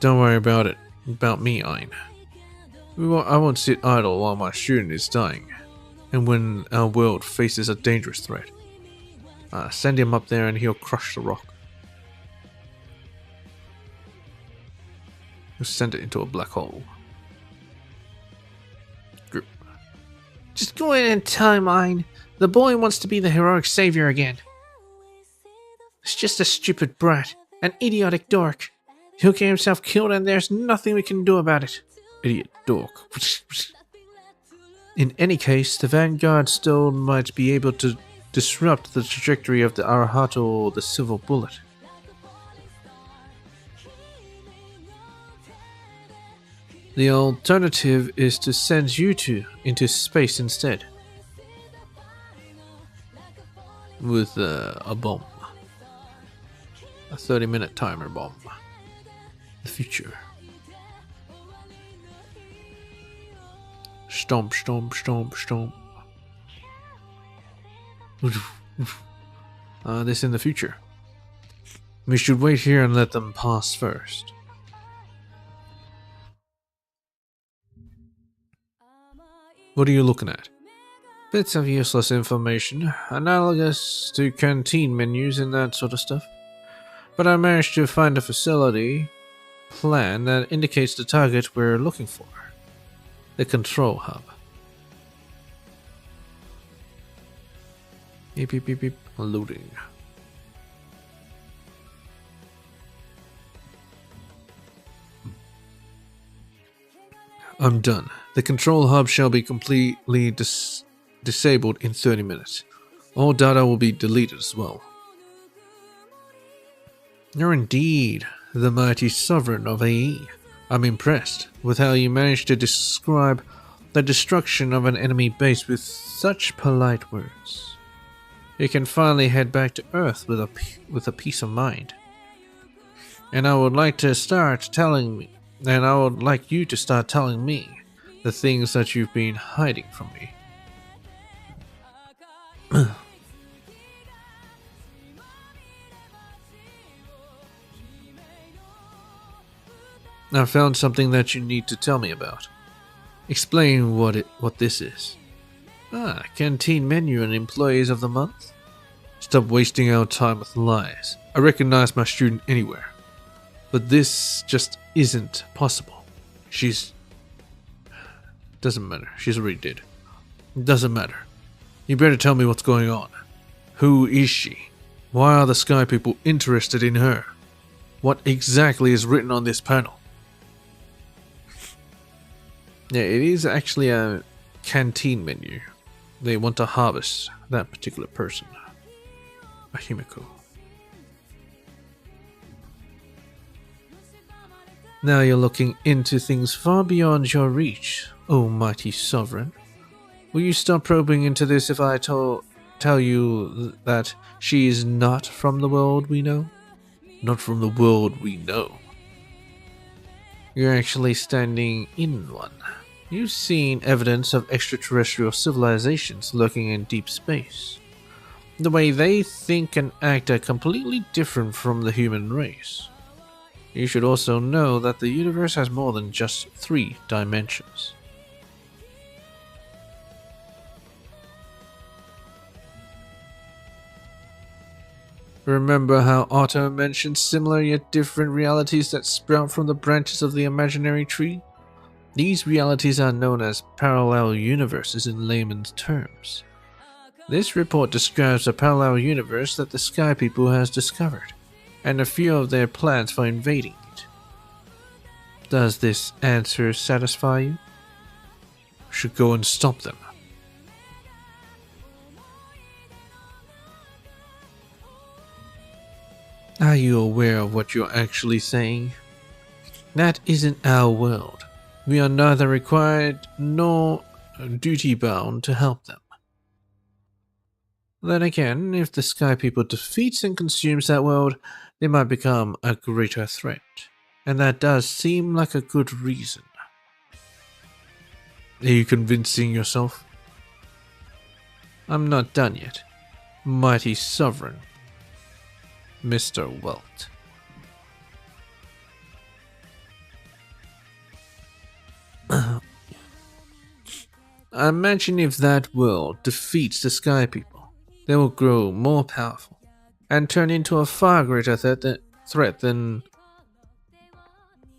Don't worry about it. About me, Ein. I won't sit idle while my student is dying, and when our world faces a dangerous threat. Send him up there and he'll crush the rock. He'll send it into a black hole. Just go in and tell him, Ein. The boy wants to be the heroic savior again. He's just a stupid brat, an idiotic dork. He'll get himself killed and there's nothing we can do about it. Idiot dork. In any case, the Vanguard still might be able to disrupt the trajectory of the Arahato or the Silver Bullet. The alternative is to send you two into space instead. With a bomb. A 30-minute timer bomb. The future. Stomp, stomp, stomp, stomp. This in the future. We should wait here and let them pass first. What are you looking at? Bits of useless information, analogous to canteen menus and that sort of stuff. But I managed to find a facility plan that indicates the target we're looking for. The control hub. Beep, beep, beep, beep. Loading. I'm done. The control hub shall be completely disabled in 30 minutes. All data will be deleted as well. You're indeed the mighty sovereign of AE. I'm impressed with how you managed to describe the destruction of an enemy base with such polite words. You can finally head back to Earth with a peace of mind. And I would like you to start telling me the things that you've been hiding from me. I found something that you need to tell me about. Explain what this is. Canteen menu and employees of the month? Stop wasting our time with lies. I recognize my student anywhere. But this just isn't possible. Doesn't matter. She's already dead. Doesn't matter. You better tell me what's going on. Who is she? Why are the Sky people interested in her? What exactly is written on this panel? Yeah, it is actually a canteen menu. They want to harvest that particular person. A Himiko. Now you're looking into things far beyond your reach, oh mighty sovereign. Will you stop probing into this if I tell you that she is not from the world we know? Not from the world we know. You're actually standing in one. You've seen evidence of extraterrestrial civilizations lurking in deep space. The way they think and act are completely different from the human race. You should also know that the universe has more than just 3 dimensions. Remember how Otto mentioned similar yet different realities that sprout from the branches of the imaginary tree? These realities are known as parallel universes in layman's terms. This report describes a parallel universe that the Sky People has discovered, and a few of their plans for invading it. Does this answer satisfy you? We should go and stop them. Are you aware of what you're actually saying? That isn't our world. We are neither required nor duty-bound to help them. Then again, if the Sky People defeats and consumes that world, they might become a greater threat. And that does seem like a good reason. Are you convincing yourself? I'm not done yet. Mighty Sovereign, Mr. Welt. I imagine if that world defeats the Sky People, they will grow more powerful and turn into a far greater threat than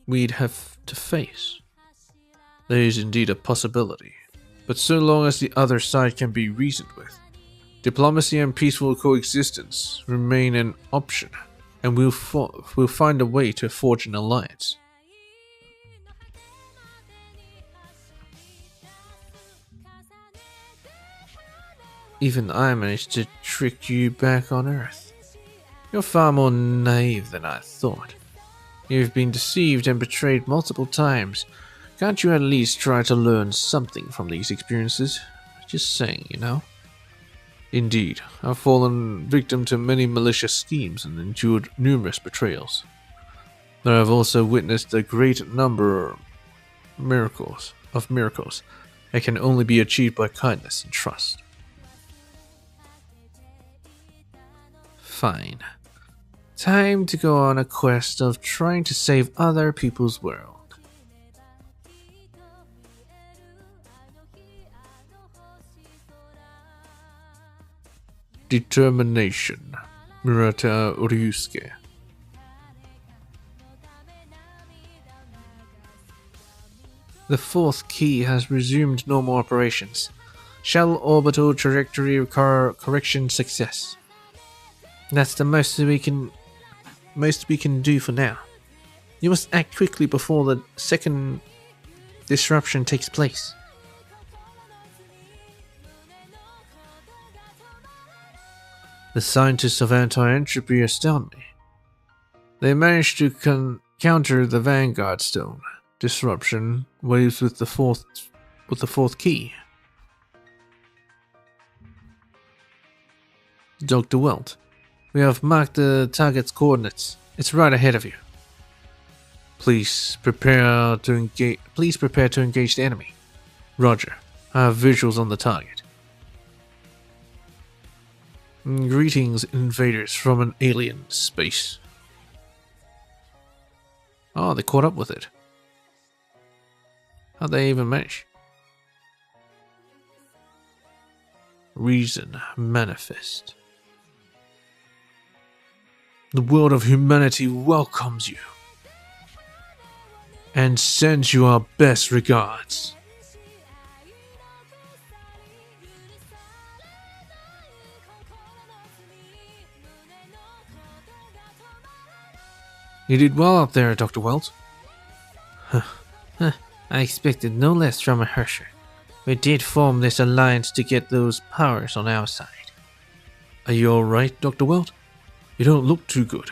we'd have to face. There is indeed a possibility, but so long as the other side can be reasoned with, diplomacy and peaceful coexistence remain an option, and we'll find a way to forge an alliance. Even I managed to trick you back on Earth. You're far more naive than I thought. You've been deceived and betrayed multiple times. Can't you at least try to learn something from these experiences? Just saying, you know. Indeed, I've fallen victim to many malicious schemes and endured numerous betrayals. But I've also witnessed a great number of miracles that can only be achieved by kindness and trust. Fine. Time to go on a quest of trying to save other people's world. Determination. Murata Ryusuke. The fourth key has resumed normal operations. Shuttle orbital trajectory correction success. That's the most we can do for now. You must act quickly before the second disruption takes place. The scientists of anti-entropy astound me. They managed to counter the Vanguard Stone disruption waves with the fourth key. Dr. Welt, we have marked the target's coordinates. It's right ahead of you. Please prepare to engage the enemy. Roger. I have visuals on the target. Greetings, invaders from an alien space. Oh, they caught up with it. How'd they even manage? Reason manifest. The world of humanity welcomes you and sends you our best regards. You did well up there, Dr. Welt. I expected no less from a Hersher. We did form this alliance to get those powers on our side. Are you alright, Dr. Welt? You don't look too good.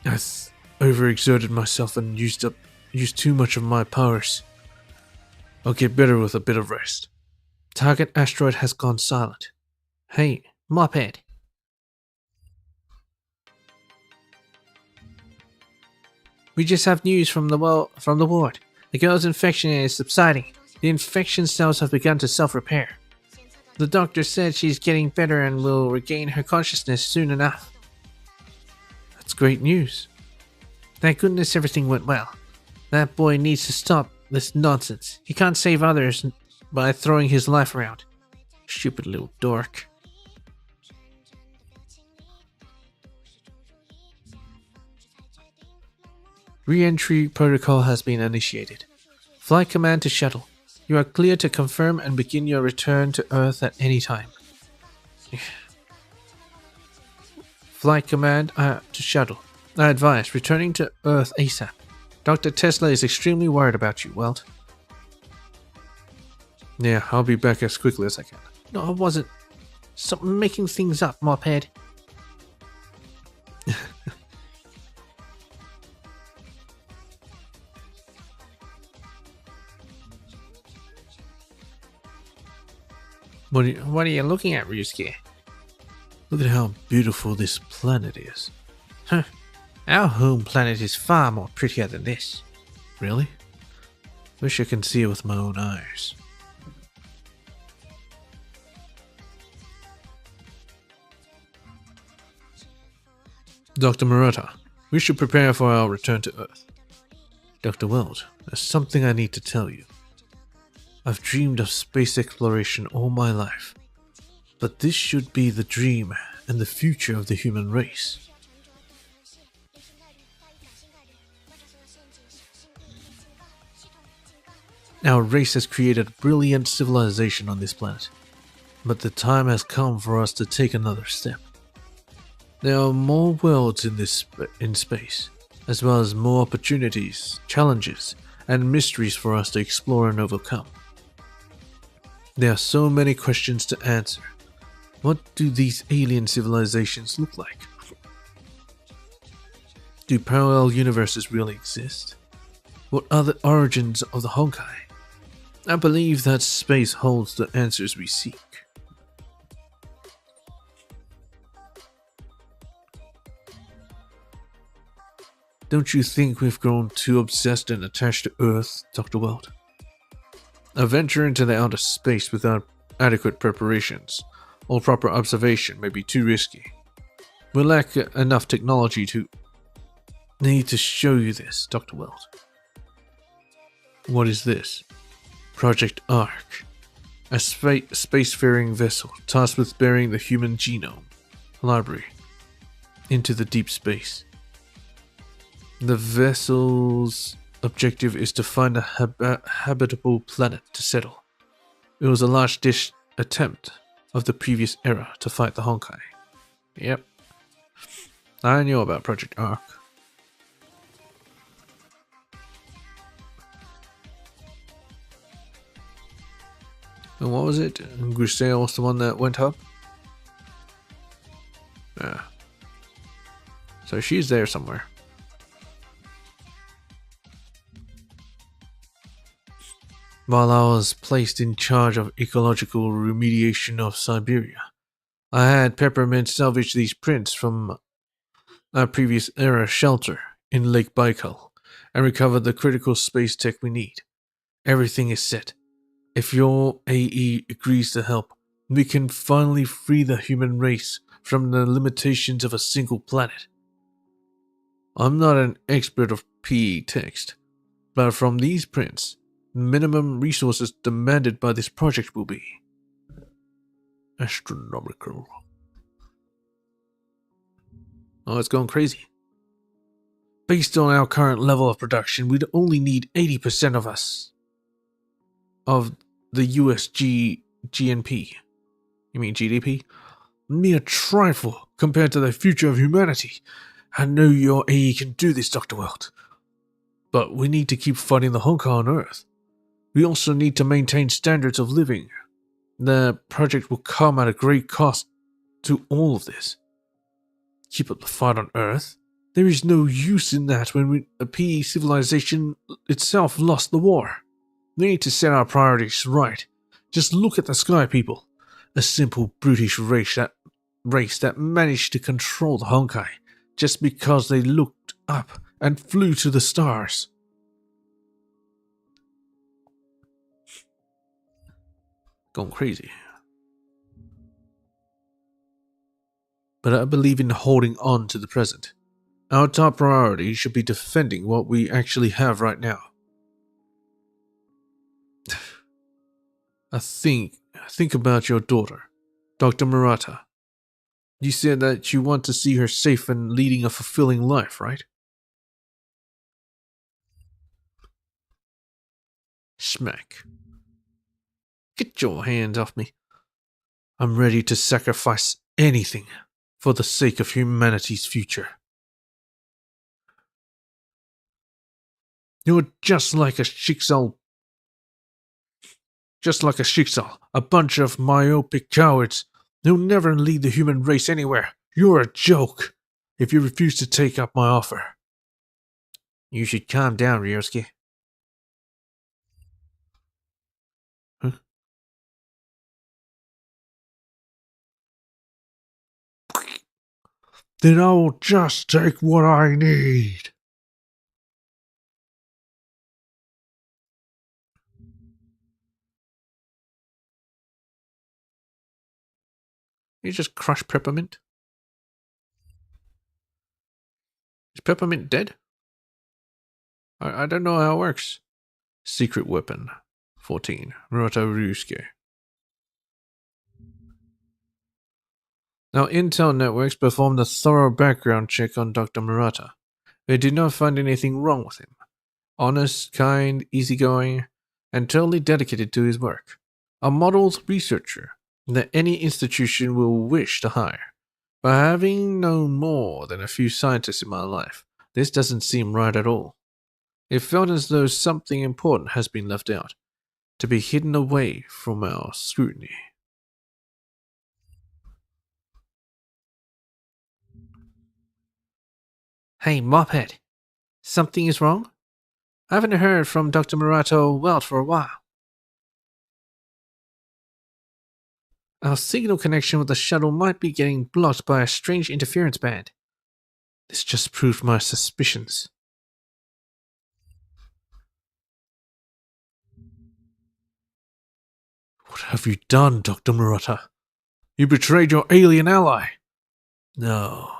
I've overexerted myself and used too much of my powers. I'll get better with a bit of rest. Target asteroid has gone silent. Hey, Mophead. We just have news from the ward. The girl's infection is subsiding. The infection cells have begun to self-repair. The doctor said she's getting better and will regain her consciousness soon enough. That's great news. Thank goodness everything went well. That boy needs to stop this nonsense. He can't save others by throwing his life around. Stupid little dork. Re-entry protocol has been initiated. Flight command to shuttle. You are clear to confirm and begin your return to Earth at any time. Flight command to shuttle. I advise returning to Earth ASAP. Dr. Tesla is extremely worried about you, Welt. Yeah, I'll be back as quickly as I can. No, I wasn't. Stop making things up, Mophead. What are you looking at, Ryusuke? Look at how beautiful this planet is. Huh. Our home planet is far more prettier than this. Really? Wish I can see it with my own eyes. Dr. Murata, we should prepare for our return to Earth. Dr. Weld, there's something I need to tell you. I've dreamed of space exploration all my life, but this should be the dream and the future of the human race. Our race has created a brilliant civilization on this planet, but the time has come for us to take another step. There are more worlds in space, as well as more opportunities, challenges, and mysteries for us to explore and overcome. There are so many questions to answer. What do these alien civilizations look like? Do parallel universes really exist? What are the origins of the Honkai? I believe that space holds the answers we seek. Don't you think we've grown too obsessed and attached to Earth, Dr. Weld? A venture into the outer space without adequate preparations or proper observation may be too risky. We lack enough technology to... Need to show you this, Dr. Weld. What is this? Project Ark. A spacefaring vessel tasked with bearing the human genome library into the deep space. The vessel's objective is to find a habitable planet to settle. It was a last-ditch attempt of the previous era to fight the Honkai. Yep. I knew about Project Ark. And what was it? Grisel was the one that went up? Yeah. So she's there somewhere. While I was placed in charge of ecological remediation of Siberia, I had Peppermint salvage these prints from our previous era shelter in Lake Baikal and recovered the critical space tech we need. Everything is set. If your AE agrees to help, we can finally free the human race from the limitations of a single planet. I'm not an expert of PE text, but from these prints, minimum resources demanded by this project will be astronomical. Oh, it's going crazy. Based on our current level of production, we'd only need 80% of us. Of the GNP. You mean GDP? Mere trifle compared to the future of humanity. I know your AE can do this, Dr. Weld. But we need to keep fighting the Honkai on Earth. We also need to maintain standards of living. The project will come at a great cost to all of this. Keep up the fight on Earth? There is no use in that when the PE civilization itself lost the war. We need to set our priorities right. Just look at the sky, people. A simple brutish race that managed to control the Honkai just because they looked up and flew to the stars. Going crazy. But I believe in holding on to the present. Our top priority should be defending what we actually have right now. Think about your daughter, Dr. Murata. You said that you want to see her safe and leading a fulfilling life, right? Smack. Get your hands off me. I'm ready to sacrifice anything for the sake of humanity's future. You're just like a Schicksal, a bunch of myopic cowards. You'll never lead the human race anywhere. You're a joke if you refuse to take up my offer. You should calm down, Ryosuke. Huh? then I will just take what I need. You just crush Peppermint? Is Peppermint dead? I don't know how it works. Secret weapon. 14. Murata Ryusuke. Now, Intel Networks performed a thorough background check on Dr. Murata. They did not find anything wrong with him. Honest, kind, easygoing, and totally dedicated to his work. A model researcher that any institution will wish to hire. But having known more than a few scientists in my life, this doesn't seem right at all. It felt as though something important has been left out, to be hidden away from our scrutiny. Hey, Mophead. Something is wrong? I haven't heard from Dr. Murata Welt for a while. Our signal connection with the shuttle might be getting blocked by a strange interference band. This just proved my suspicions. What have you done, Dr. Murata? You betrayed your alien ally. No,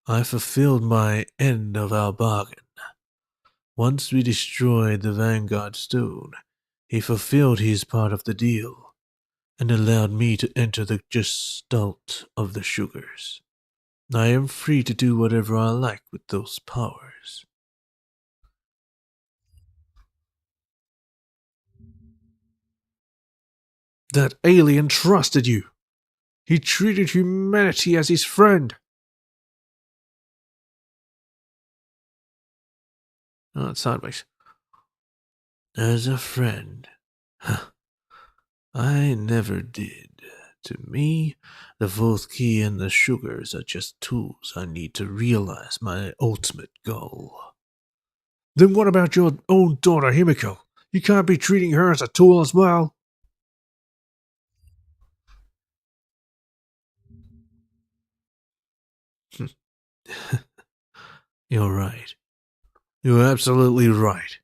I fulfilled my end of our bargain. Once we destroyed the Vanguard Stone, he fulfilled his part of the deal, and allowed me to enter the gestalt of the sugars. I am free to do whatever I like with those powers. That alien trusted you. He treated humanity as his friend. Oh, it's sideways. As a friend. I never did. To me, the fourth key and the sugars are just tools I need to realize my ultimate goal. Then what about your own daughter, Himiko? You can't be treating her as a tool as well. You're right. You're absolutely right.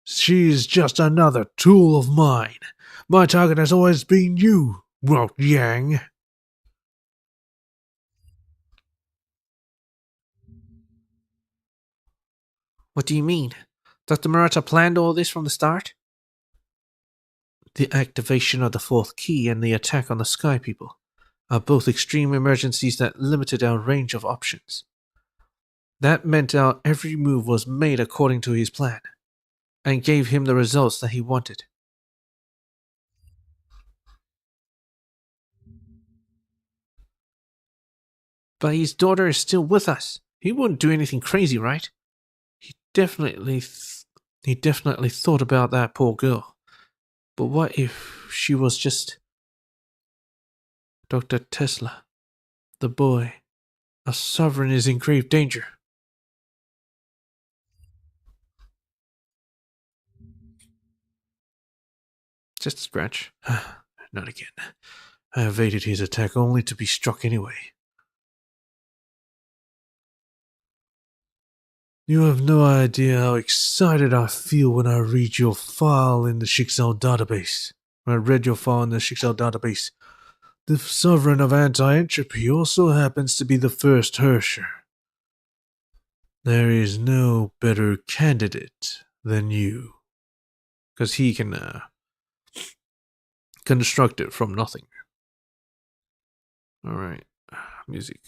She's just another tool of mine. My target has always been you, Walt Yang. What do you mean? Dr. Murata planned all this from the start? The activation of the fourth key and the attack on the Sky People are both extreme emergencies that limited our range of options. That meant our every move was made according to his plan, and gave him the results that he wanted. But his daughter is still with us. He wouldn't do anything crazy, right? He definitely thought about that poor girl. But what if she was just Dr. Tesla, the boy? Our sovereign is in grave danger. Just a scratch. Not again. I evaded his attack only to be struck anyway. You have no idea how excited I feel when I read your file in the Schicksal database. When I read your file in the Schicksal database. The sovereign of anti-entropy also happens to be the first Herrscher. There is no better candidate than you. Because he can construct it from nothing. Alright. Music.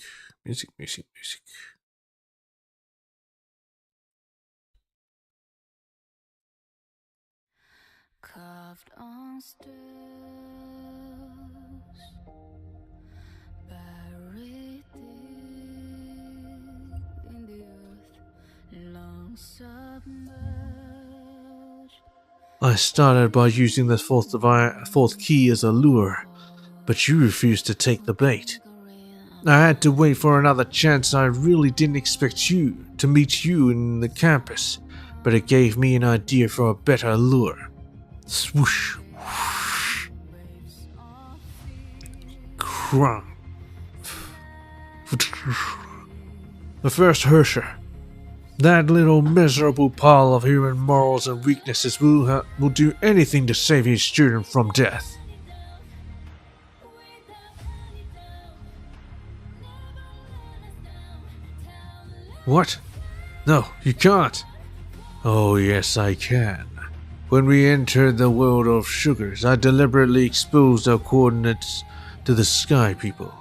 Carved on stairs, buried deep in the earth, long submerged. I started by using the fourth key as a lure, but you refused to take the bait. I had to wait for another chance. I really didn't expect to meet you in the campus, but it gave me an idea for a better lure. Swoosh, whoosh, crumb. The first Hersher. That little miserable pile of human morals and weaknesses will do anything to save his student from death. What? No, you can't. Oh yes, I can. When we entered the world of sugars, I deliberately exposed our coordinates to the Sky People,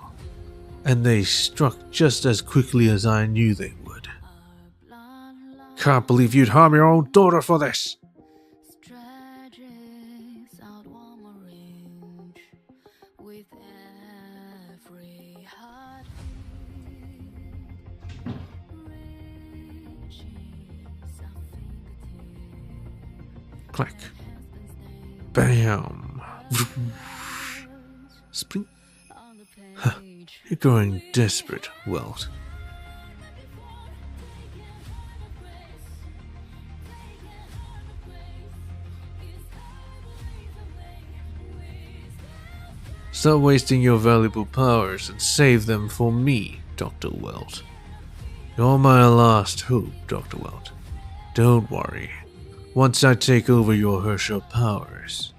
and they struck just as quickly as I knew they would. Can't believe you'd harm your own daughter for this. Clack. Bam. Spring. Huh. You're growing desperate, Welt. Stop wasting your valuable powers and save them for me, Dr. Welt. You're my last hope, Dr. Welt. Don't worry. Once I take over your Herschel powers,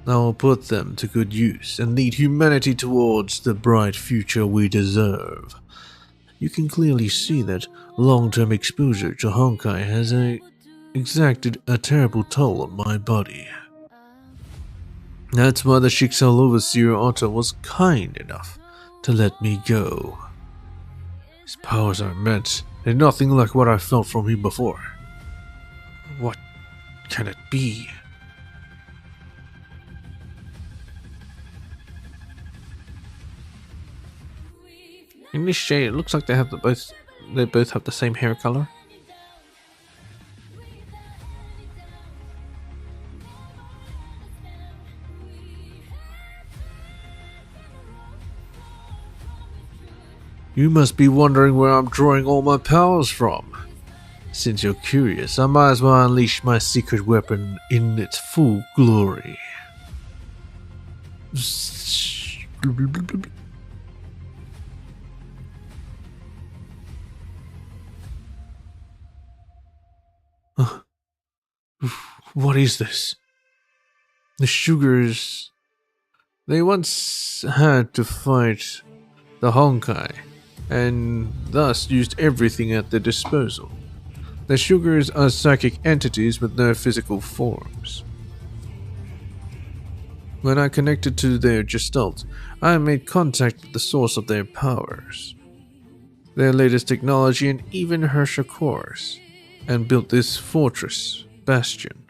I will put them to good use and lead humanity towards the bright future we deserve. You can clearly see that long-term exposure to Honkai has exacted a terrible toll on my body. That's why the Schicksal Overseer Otto was kind enough to let me go. His powers are immense, and nothing like what I felt from him before. What can it be? In this shade, it looks like they both have the same hair color. You must be wondering where I'm drawing all my powers from. Since you're curious, I might as well unleash my secret weapon in its full glory. What is this? The sugars. They once had to fight the Honkai, and thus used everything at their disposal. The sugars are psychic entities with no physical forms. When I connected to their gestalt, I made contact with the source of their powers, their latest technology, and even Herschel cores, and built this fortress, Bastion.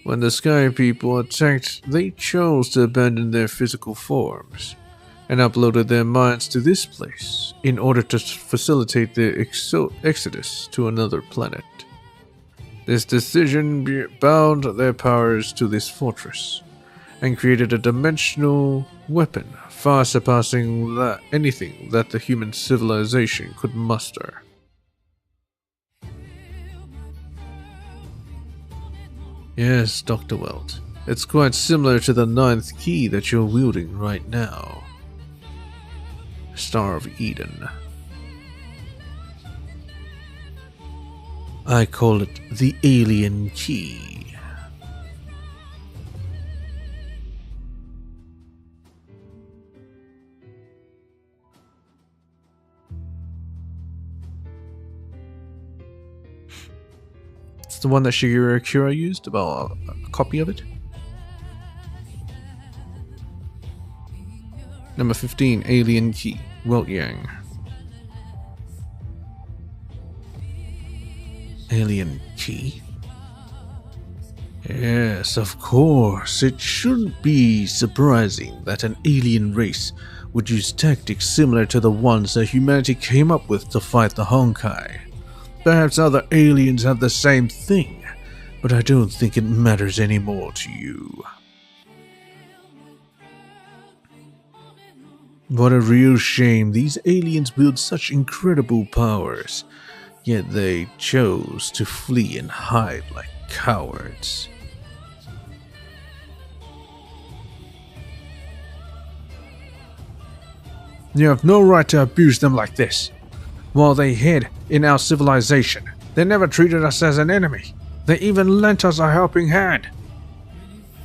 When the Sky People attacked, they chose to abandon their physical forms and uploaded their minds to this place in order to facilitate their exodus to another planet. This decision bound their powers to this fortress and created a dimensional weapon far surpassing anything that the human civilization could muster. Yes, Dr. Welt. It's quite similar to the 9th key that you're wielding right now. Star of Eden. I call it the Alien Key. It's the one that Shigeru Akira used, about a copy of it. Number 15, Alien Key, Welt Yang. Alien Key? Yes, of course. It shouldn't be surprising that an alien race would use tactics similar to the ones that humanity came up with to fight the Honkai. Perhaps other aliens have the same thing, but I don't think it matters anymore to you. What a real shame. These aliens wield such incredible powers, yet they chose to flee and hide like cowards. You have no right to abuse them like this. While they hid in our civilization, they never treated us as an enemy. They even lent us a helping hand.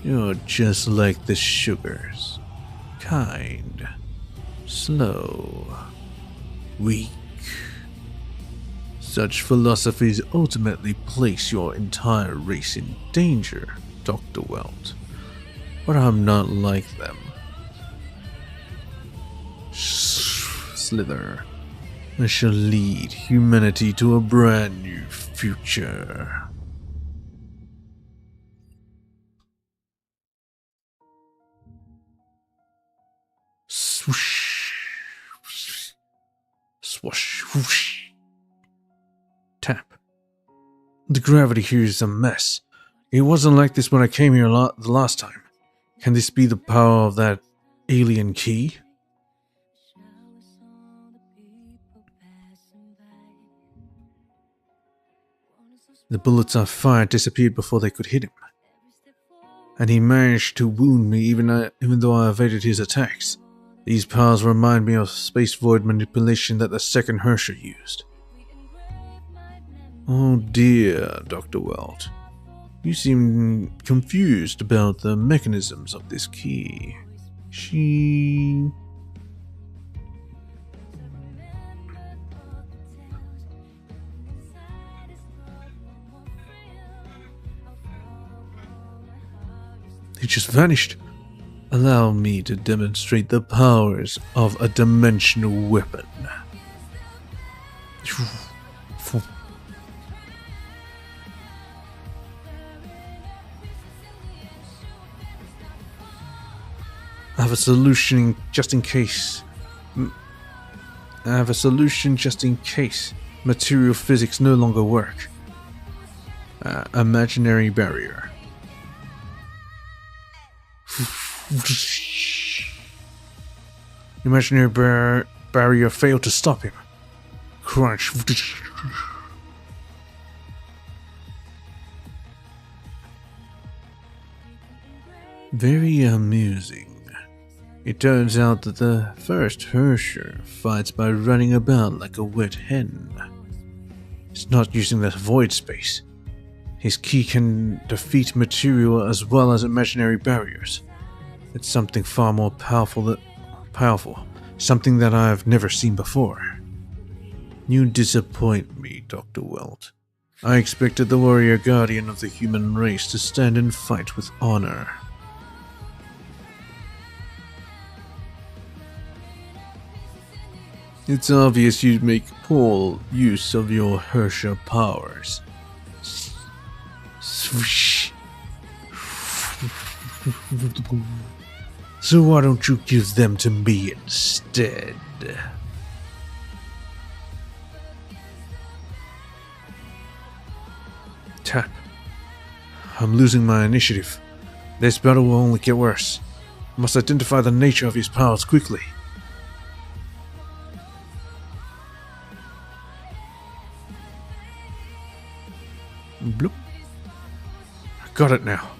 You're just like the sugars. Kind. Slow. Weak. Such philosophies ultimately place your entire race in danger, Dr. Welt. But I'm not like them. Slither. I shall lead humanity to a brand new future. Swoosh. Swoosh. Whoosh. Tap. The gravity here is a mess. It wasn't like this when I came here the last time. Can this be the power of that alien key? The bullets I fired disappeared before they could hit him. And he managed to wound me even though I evaded his attacks. These powers remind me of space void manipulation that the second Herrscher used. Oh dear, Dr. Welt. You seem confused about the mechanisms of this key. He just vanished. Allow me to demonstrate the powers of a dimensional weapon. I have a solution just in case. Material physics no longer work. Imaginary barrier. Imaginary barrier failed to stop him. Crunch. Very amusing. It turns out that the first Herrscher fights by running about like a wet hen. He's not using the void space. His key can defeat material as well as imaginary barriers. It's something far more powerful, something that I've never seen before. You disappoint me, Dr. Welt. I expected the warrior guardian of the human race to stand and fight with honor. It's obvious you'd make poor use of your Herrscher powers. Swoosh. So why don't you give them to me instead? Tap. I'm losing my initiative. This battle will only get worse. I must identify the nature of his powers quickly. Bloop. I got it now.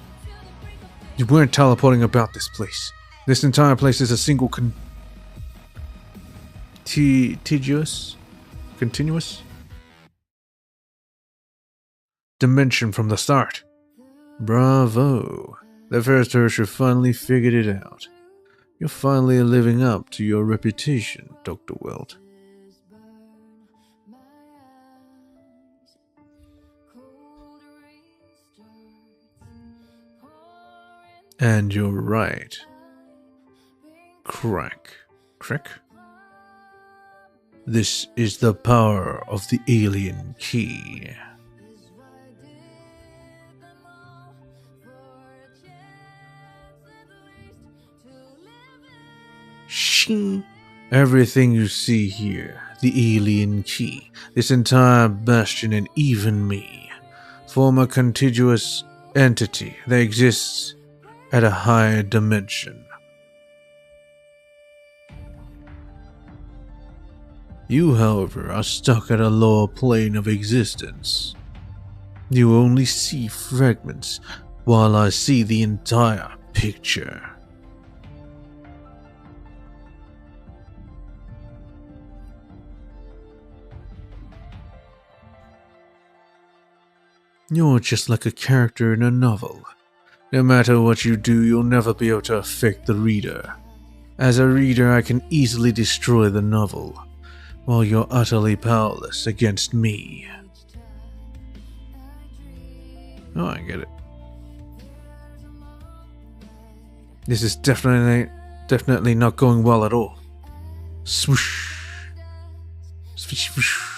You weren't teleporting about this place. This entire place is a single continuous dimension from the start. Bravo. The first Herrscher finally figured it out. You're finally living up to your reputation, Dr. Welt. And you're right. Crack. This is the power of the alien key. Shing. Everything you see here, the alien key, this entire bastion and even me, form a contiguous entity that exists at a higher dimension. You, however, are stuck at a lower plane of existence. You only see fragments, while I see the entire picture. You're just like a character in a novel. No matter what you do, you'll never be able to affect the reader. As a reader, I can easily destroy the novel, while you're utterly powerless against me. Oh, I get it. This is definitely not going well at all. Swoosh. Swoosh, swoosh.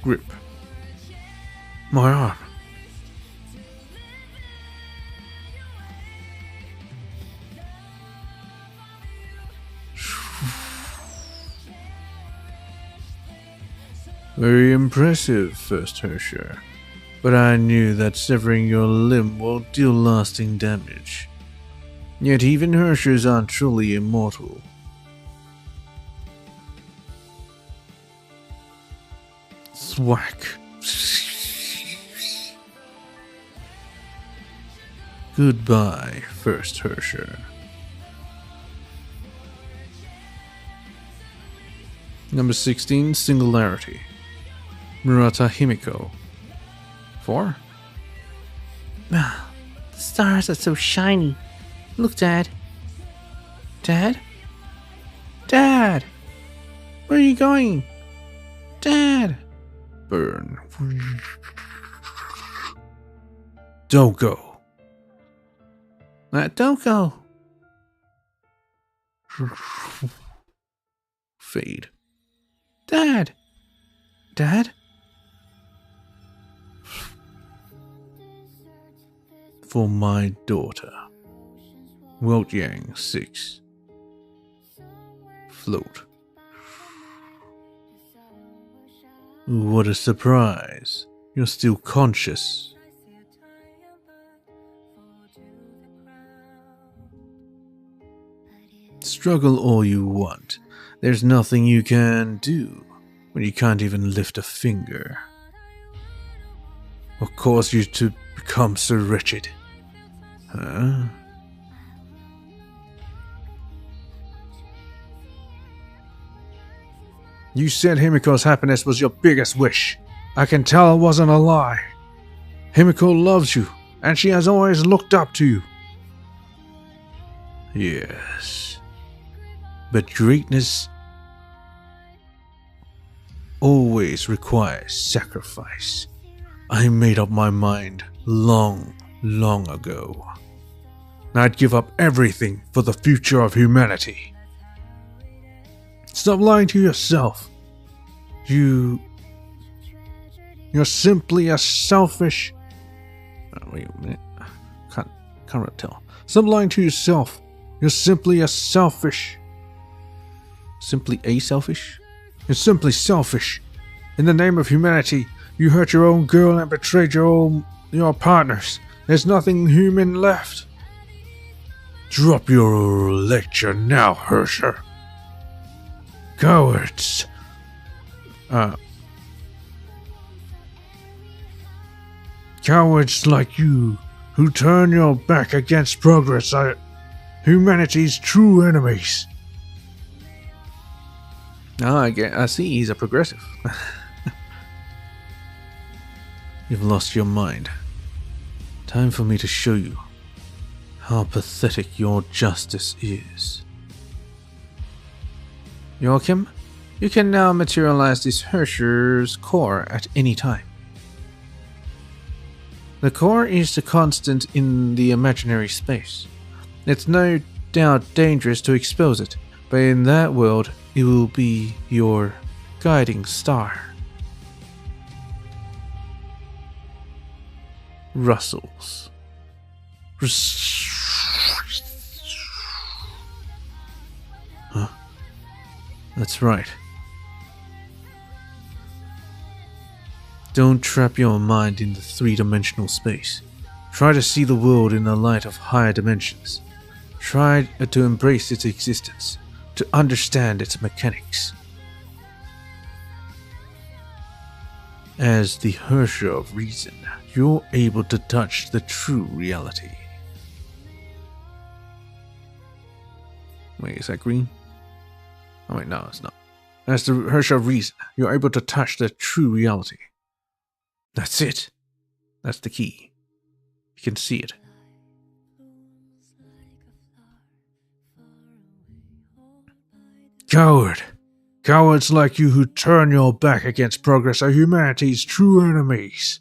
Grip. My arm. Very impressive, First Hersher. But I knew that severing your limb will deal lasting damage. Yet even Hershers aren't truly immortal. Thwack. Goodbye, First Hersher. Number 16, Singularity. Murata Himiko. 4? Ah, the stars are so shiny. Look, Dad. Dad? Dad! Where are you going? Dad! Burn. Don't go. Don't go. Fade. Dad! Dad? For my daughter. Wilt Yang 6. Float. What a surprise. You're still conscious. Struggle all you want. There's nothing you can do when you can't even lift a finger. What caused you to become so wretched? Huh? You said Himiko's happiness was your biggest wish. I can tell it wasn't a lie. Himiko loves you, and she has always looked up to you. Yes. But greatness always requires sacrifice. I made up my mind long ago. I'd give up everything for the future of humanity. Stop lying to yourself. You're simply a selfish... wait a minute. Can't really tell. Stop lying to yourself. You're simply a selfish... Simply a selfish? You're simply selfish. In the name of humanity, you hurt your own girl and betrayed your partners. There's nothing human left. Drop your lecture now, Hersher. Cowards. Cowards like you, who turn your back against progress, are humanity's true enemies. I see he's a progressive. You've lost your mind. Time for me to show you how pathetic your justice is. Joachim, you can now materialize this Hersher's core at any time. The core is the constant in the imaginary space. It's no doubt dangerous to expose it, but in that world, it will be your guiding star. Rustles. Huh? That's right. Don't trap your mind in the three-dimensional space. Try to see the world in the light of higher dimensions. Try to embrace its existence, to understand its mechanics. As the Hersher of reason, you're able to touch the true reality. Wait, is that green? Oh wait, no, it's not. As the Hersha reason, you're able to touch the true reality. That's it. That's the key. You can see it. Coward! Cowards like you who turn your back against progress are humanity's true enemies.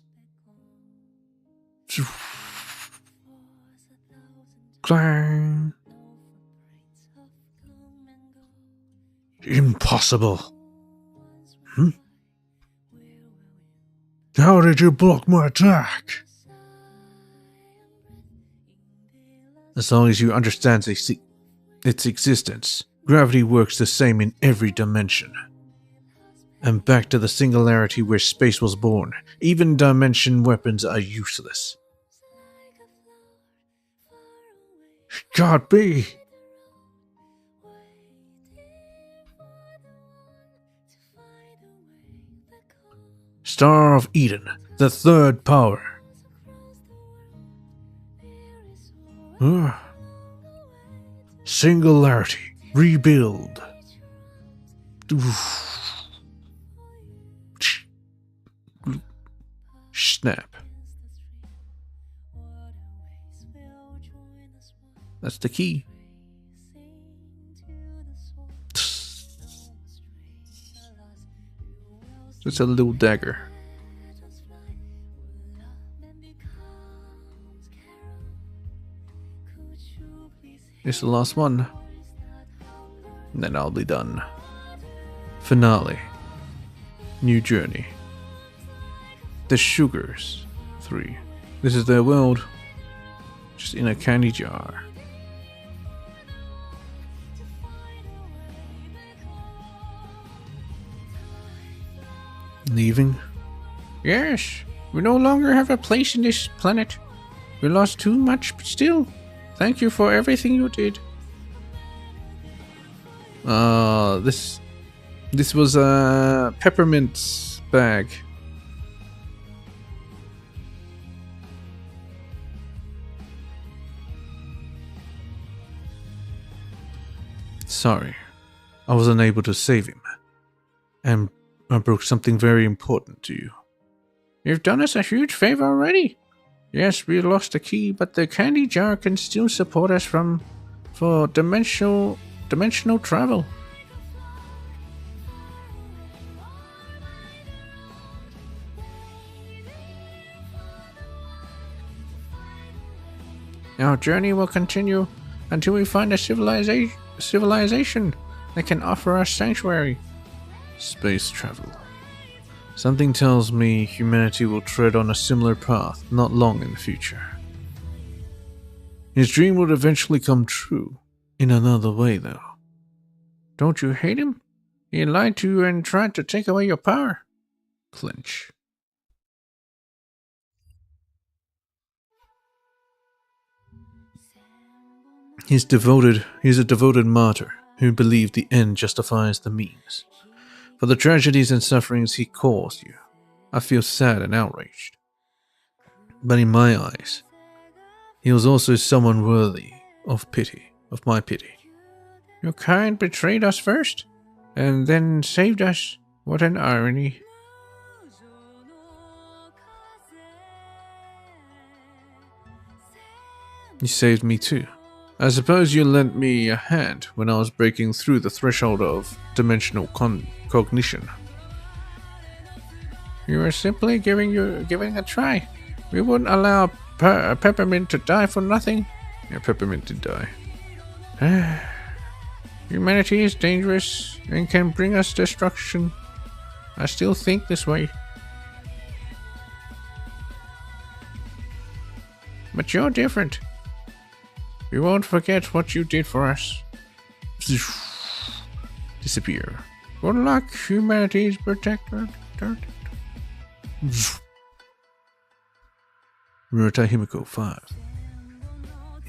Clang. Impossible. How did you block my attack? As long as you understand its existence, gravity works the same in every dimension. And back to the singularity where space was born, even dimension weapons are useless. Can't be! Star of Eden, the third power. Singularity, rebuild. Snap. That's the key. It's a little dagger. It's the last one. And then I'll be done. Finale. New journey. The Sugars 3. This is their world. Just in a candy jar. Leaving? Yes, we no longer have a place in this planet. We lost too much, but still, thank you for everything you did. This was a peppermint bag. Sorry, I was unable to save him. And I broke something very important to you. You've done us a huge favor already. Yes, we lost the key, but the candy jar can still support us for dimensional travel. Our journey will continue until we find a civilization that can offer us sanctuary. Space travel. Something tells me humanity will tread on a similar path not long in the future. His dream would eventually come true, in another way though. Don't you hate him? He lied to you and tried to take away your power. Clinch. He's a devoted martyr who believed the end justifies the means. For the tragedies and sufferings he caused you, I feel sad and outraged. But in my eyes, he was also someone worthy of my pity. Your kind betrayed us first, and then saved us. What an irony. You saved me too. I suppose you lent me a hand when I was breaking through the threshold of dimensional cognition. You were simply giving a try. We wouldn't allow Peppermint to die for nothing. Yeah, Peppermint did die. Humanity is dangerous and can bring us destruction. I still think this way. But you're different. We won't forget what you did for us. Disappear. Good luck, humanity's protector. Murata Himiko 5.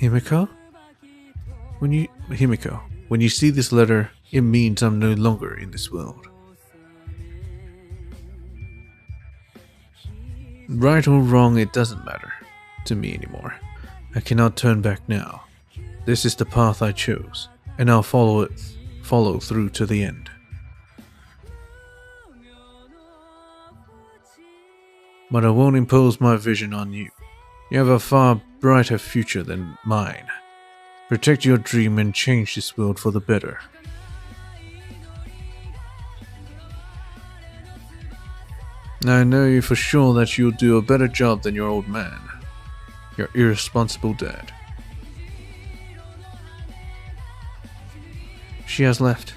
Himiko? When you see this letter, it means I'm no longer in this world. Right or wrong, it doesn't matter to me anymore. I cannot turn back now. This is the path I chose, and I'll follow it follow through to the end. But I won't impose my vision on you. You have a far brighter future than mine. Protect your dream and change this world for the better. I know you for sure that you'll do a better job than your old man, your irresponsible dad. She has left.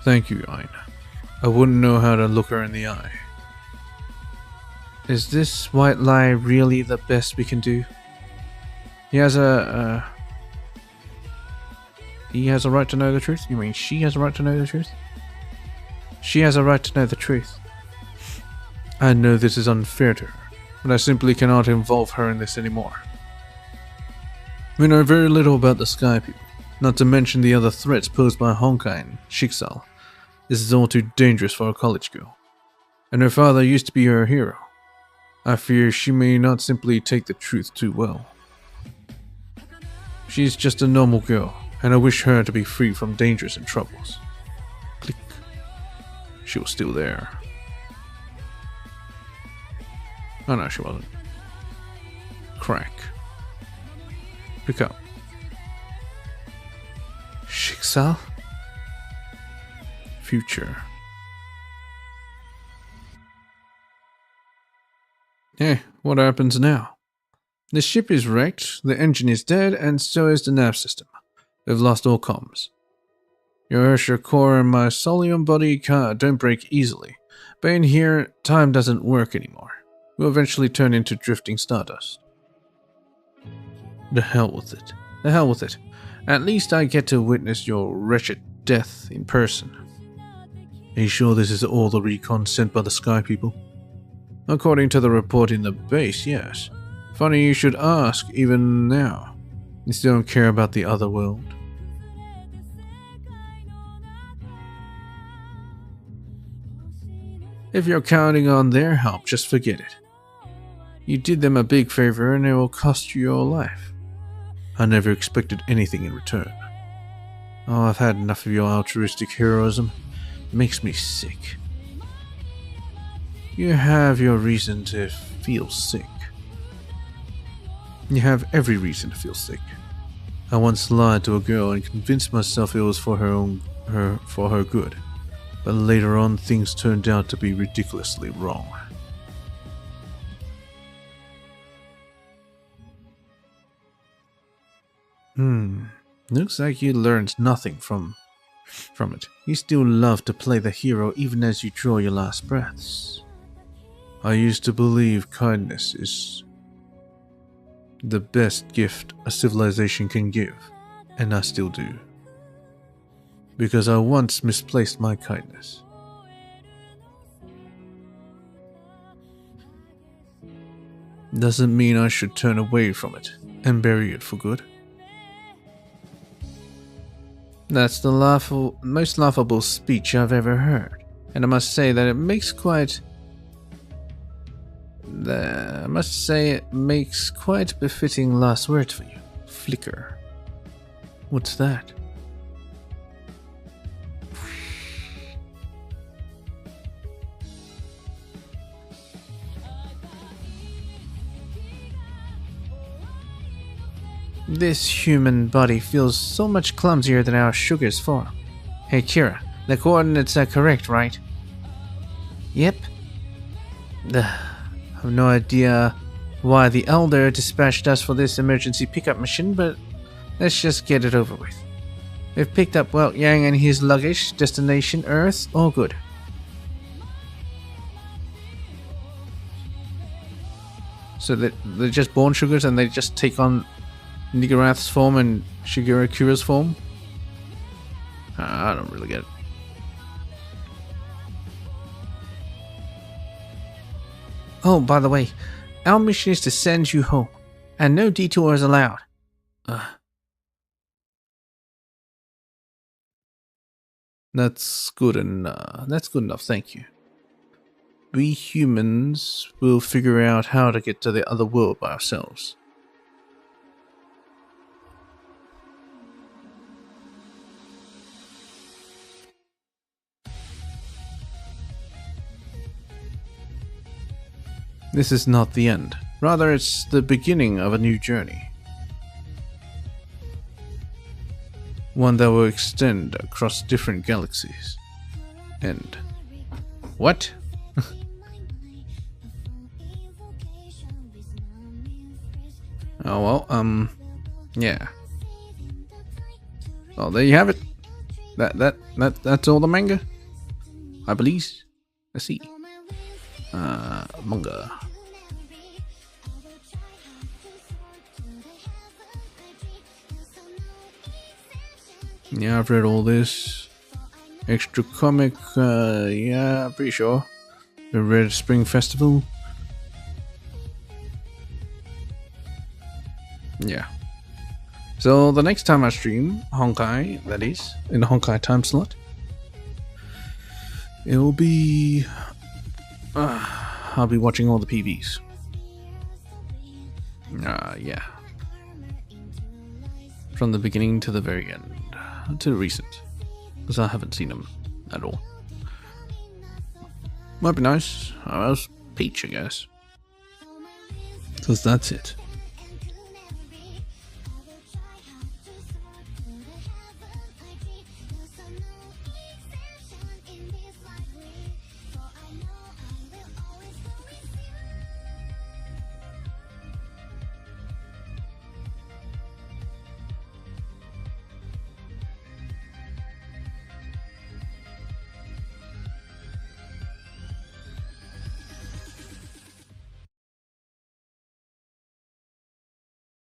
Thank you, Aina. I wouldn't know how to look her in the eye. Is this white lie really the best we can do? He has a right to know the truth? You mean she has a right to know the truth? She has a right to know the truth. I know this is unfair to her, but I simply cannot involve her in this anymore. We know very little about the Sky People, not to mention the other threats posed by Honkai and Shiksal. This is all too dangerous for a college girl. And her father used to be her hero. I fear she may not simply take the truth too well. She's just a normal girl, and I wish her to be free from dangers and troubles. Click. She was still there. Oh no, she wasn't. Crack. Pick up. Shiksal? Future. Hey, what happens now? The ship is wrecked, the engine is dead, and so is the nav system. We've lost all comms. Your Ursha core and my Solium body don't break easily, but in here, time doesn't work anymore. We'll eventually turn into drifting stardust. The hell with it. The hell with it. At least I get to witness your wretched death in person. Are you sure this is all the recon sent by the Sky People? According to the report in the base, yes. Funny you should ask, even now. You still don't care about the other world? If you're counting on their help, just forget it. You did them a big favor and it will cost you your life. I never expected anything in return. Oh, I've had enough of your altruistic heroism. It makes me sick. You have your reason to feel sick. You have every reason to feel sick. I once lied to a girl and convinced myself it was for her good. But later on, things turned out to be ridiculously wrong. Looks like you learned nothing from it. You still love to play the hero even as you draw your last breaths. I used to believe kindness is the best gift a civilization can give, and I still do. Because I once misplaced my kindness. Doesn't mean I should turn away from it and bury it for good. That's the most laughable speech I've ever heard, and I must say it makes quite befitting last words for you. Flicker. What's that? This human body feels so much clumsier than our sugar's form. Hey Kira, the coordinates are correct, right? Yep. I have no idea why the Elder dispatched us for this emergency pickup mission, but let's just get it over with. We've picked up Welt Yang and his luggage, destination Earth, all good. So they're just born sugars and they just take on Nigarath's form and Shigeru Kira's form? I don't really get it. Oh, by the way, our mission is to send you home, and no detours allowed. That's good enough, thank you. We humans will figure out how to get to the other world by ourselves. This is not the end. Rather, it's the beginning of a new journey. One that will extend across different galaxies. And... What? Oh well, yeah. Well, there you have it. That's all the manga, I believe. Let's see. Manga. Yeah, I've read all this. Extra comic, yeah, pretty sure. The Red Spring Festival. Yeah. So the next time I stream Honkai, that is, in the Honkai time slot, it will be... I'll be watching all the PVs. Yeah. From the beginning to the very end. To the recent. Because I haven't seen them at all. Might be nice. Or else Peach, I guess. Because that's it.